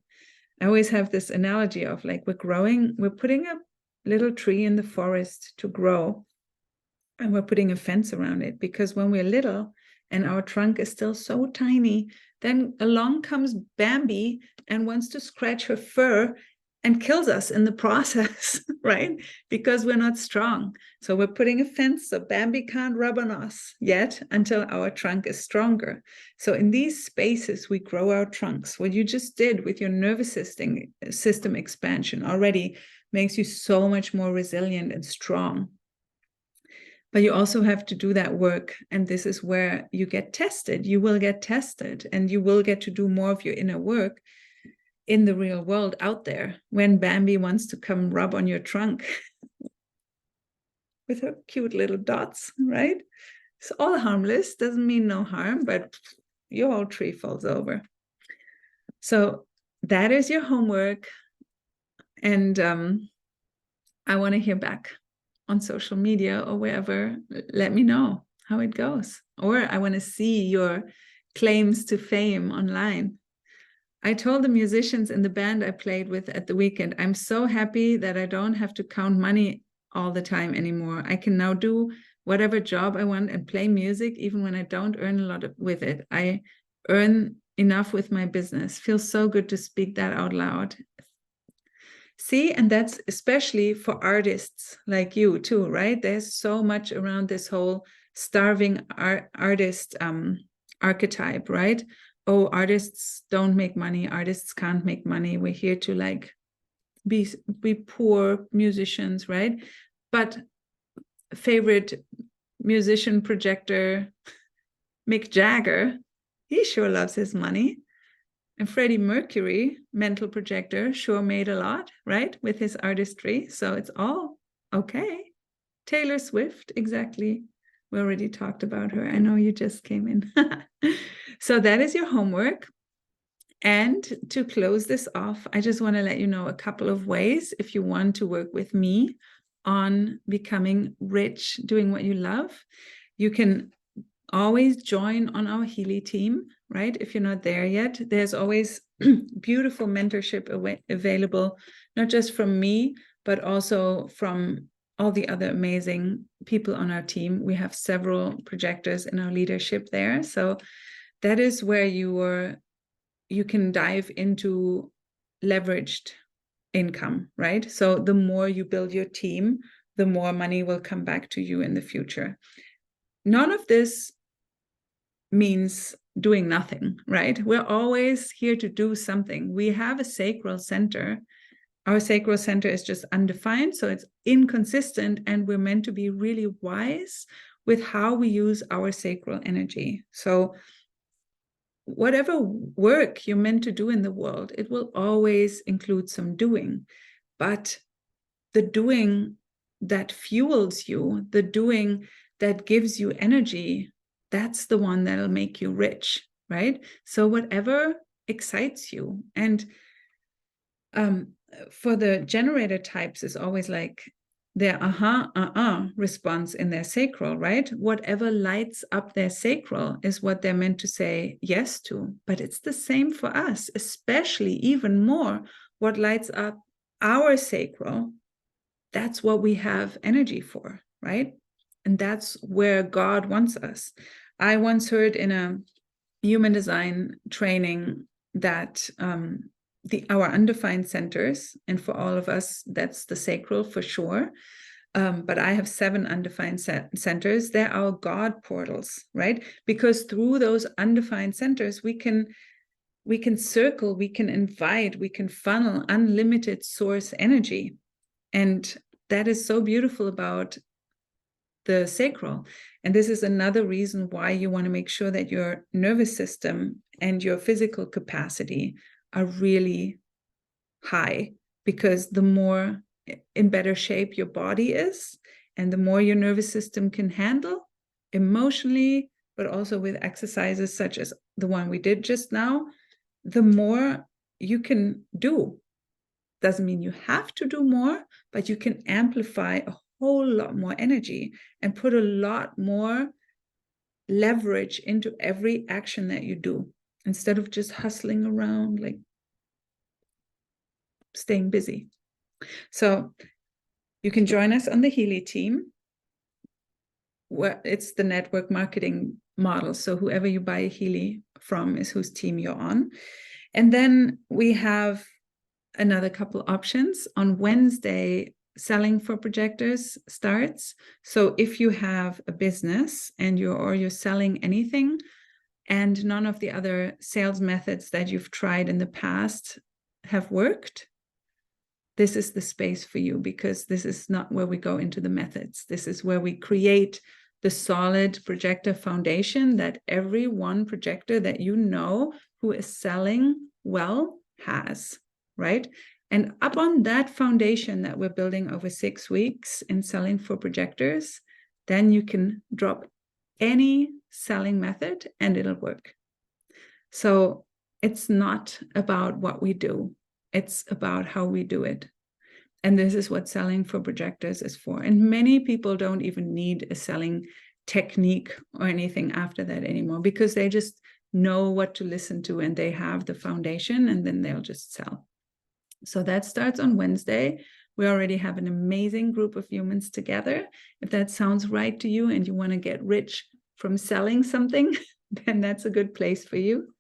I always have this analogy of like we're putting a little tree in the forest to grow, and we're putting a fence around it, because when we're little and our trunk is still so tiny, then along comes Bambi and wants to scratch her fur and kills us in the process, right? Because we're not strong. So we're putting a fence so Bambi can't rub on us yet until our trunk is stronger. So in these spaces, we grow our trunks. What you just did with your nervous system expansion already makes you so much more resilient and strong. But you also have to do that work. And this is where you get tested. You will get tested, and you will get to do more of your inner work in the real world out there when Bambi wants to come rub on your trunk with her cute little dots, right? It's all harmless, doesn't mean no harm, but your whole tree falls over. So that is your homework. And I want to hear back on social media or wherever. Let me know how it goes. Or I want to see your claims to fame online. I told the musicians in the band I played with at the weekend, I'm so happy that I don't have to count money all the time anymore. I can now do whatever job I want and play music, even when I don't earn a lot with it. I earn enough with my business. Feels so good to speak that out loud. See, and that's especially for artists like you too, right? There's so much around this whole starving artist archetype, right? Oh, artists don't make money, artists can't make money, we're here to like be poor musicians, right? But favorite musician Projector, Mick Jagger, he sure loves his money. And Freddie Mercury, mental projector, sure made a lot, right, with his artistry. So it's all okay. Taylor Swift, exactly. We already talked about her. I know you just came in. So that is your homework. And to close this off, I just want to let you know a couple of ways if you want to work with me on becoming rich, doing what you love. You can always join on our Healy team, right? If you're not there yet, there's always beautiful mentorship available, not just from me, but also from all the other amazing people on our team. We have several projectors in our leadership there. So that is where you can dive into leveraged income, right? So the more you build your team, the more money will come back to you in the future. None of this means doing nothing, right? We're always here to do something. We have a sacral center. Our sacral center is just undefined, so it's inconsistent, and we're meant to be really wise with how we use our sacral energy. So whatever work you're meant to do in the world, it will always include some doing. But the doing that fuels you, the doing that gives you energy, that's the one that'll make you rich, right? So whatever excites you. And for the generator types, is always like, their response in their sacral, right? Whatever lights up their sacral is what they're meant to say yes to. But it's the same for us, especially even more what lights up our sacral. That's what we have energy for, right? And that's where God wants us. I once heard in a human design training that our undefined centers, and for all of us, that's the sacral for sure. But I have 7 undefined centers. They're our God portals, right? Because through those undefined centers, we can circle, we can invite, we can funnel unlimited source energy. And that is so beautiful about the sacral. And this is another reason why you want to make sure that your nervous system and your physical capacity are really high, because the more in better shape your body is, and the more your nervous system can handle emotionally, but also with exercises such as the one we did just now, the more you can do. Doesn't mean you have to do more, but you can amplify a whole lot more energy and put a lot more leverage into every action that you do, instead of just hustling around, like staying busy. So you can join us on the Healy team, where it's the network marketing model. So whoever you buy a Healy from is whose team you're on. And then we have another couple options. On Wednesday, selling for projectors starts. So if you have a business and you're selling anything, and none of the other sales methods that you've tried in the past have worked, this is the space for you, because this is not where we go into the methods. This is where we create the solid projector foundation that every one projector that you know who is selling well has, right? And up on that foundation that we're building over 6 weeks in selling for projectors, then you can drop any selling method and it'll work. So it's not about what we do, it's about how we do it. And this is what selling for projectors is for. And many people don't even need a selling technique or anything after that anymore, because they just know what to listen to and they have the foundation, and then they'll just sell. So that starts on Wednesday. We already have an amazing group of humans together. If that sounds right to you and you want to get rich from selling something, then that's a good place for you.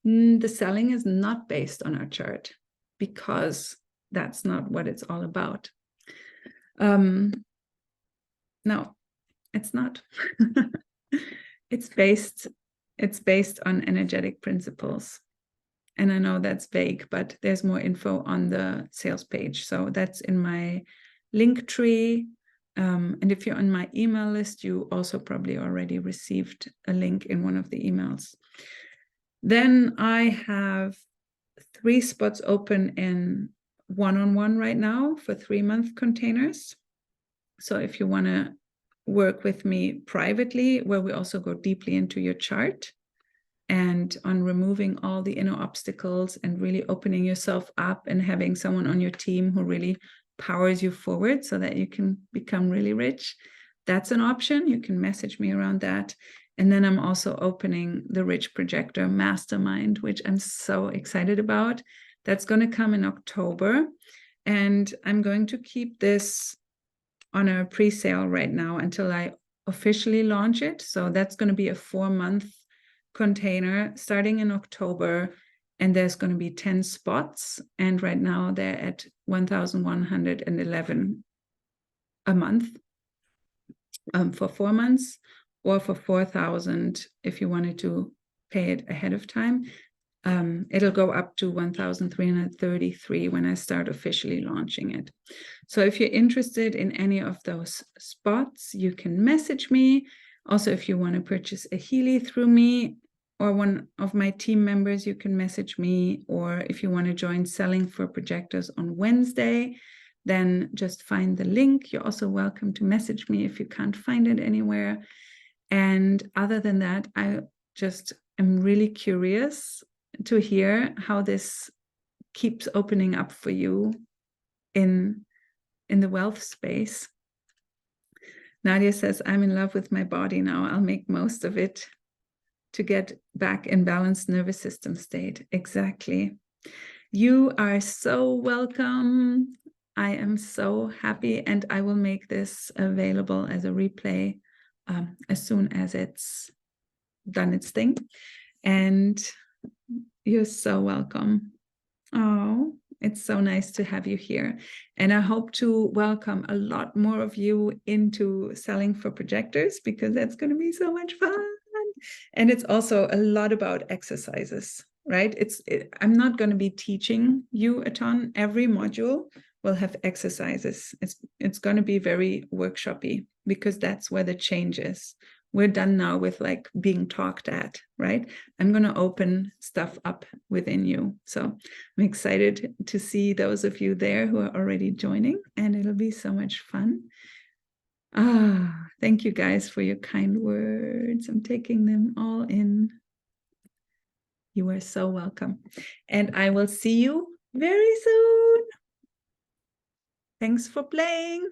The selling is not based on our chart, because that's not what it's all about. No, it's not. It's based on energetic principles. And I know that's vague, but there's more info on the sales page. So that's in my link tree. And if you're on my email list, you also probably already received a link in one of the emails. Then I have 3 spots open in one-on-one right now for 3-month containers. So if you want to work with me privately, where we also go deeply into your chart and on removing all the inner obstacles and really opening yourself up and having someone on your team who really powers you forward so that you can become really rich, that's an option. You can message me around that. And then I'm also opening the Rich Projector Mastermind, which I'm so excited about. That's going to come in October. And I'm going to keep this on a pre-sale right now until I officially launch it. So that's going to be a 4-month container starting in October. And there's going to be 10 spots. And right now they're at 1,111 a month for 4 months, or for 4,000 if you wanted to pay it ahead of time. It'll go up to 1,333 when I start officially launching it. So if you're interested in any of those spots, you can message me. Also, if you want to purchase a Healy through me or one of my team members, you can message me. Or if you want to join Selling for Projectors on Wednesday, then just find the link. You're also welcome to message me if you can't find it anywhere. And other than that, I just am really curious to hear how this keeps opening up for you in the wealth space. Nadia says, I'm in love with my body now. I'll make most of it to get back in balanced nervous system state. Exactly. You are so welcome. I am so happy, and I will make this available as a replay as soon as it's done its thing. And you're so welcome. Oh, it's so nice to have you here. And I hope to welcome a lot more of you into selling for projectors, because that's going to be so much fun. And it's also a lot about exercises, right? I'm not going to be teaching you a ton. Every module will have exercises. It's going to be very workshopy, because that's where the change is. We're done now with like being talked at, right? I'm going to open stuff up within you. So I'm excited to see those of you there who are already joining, and it'll be so much fun. Thank you guys for your kind words. I'm taking them all in. You are so welcome. And I will see you very soon. Thanks for playing.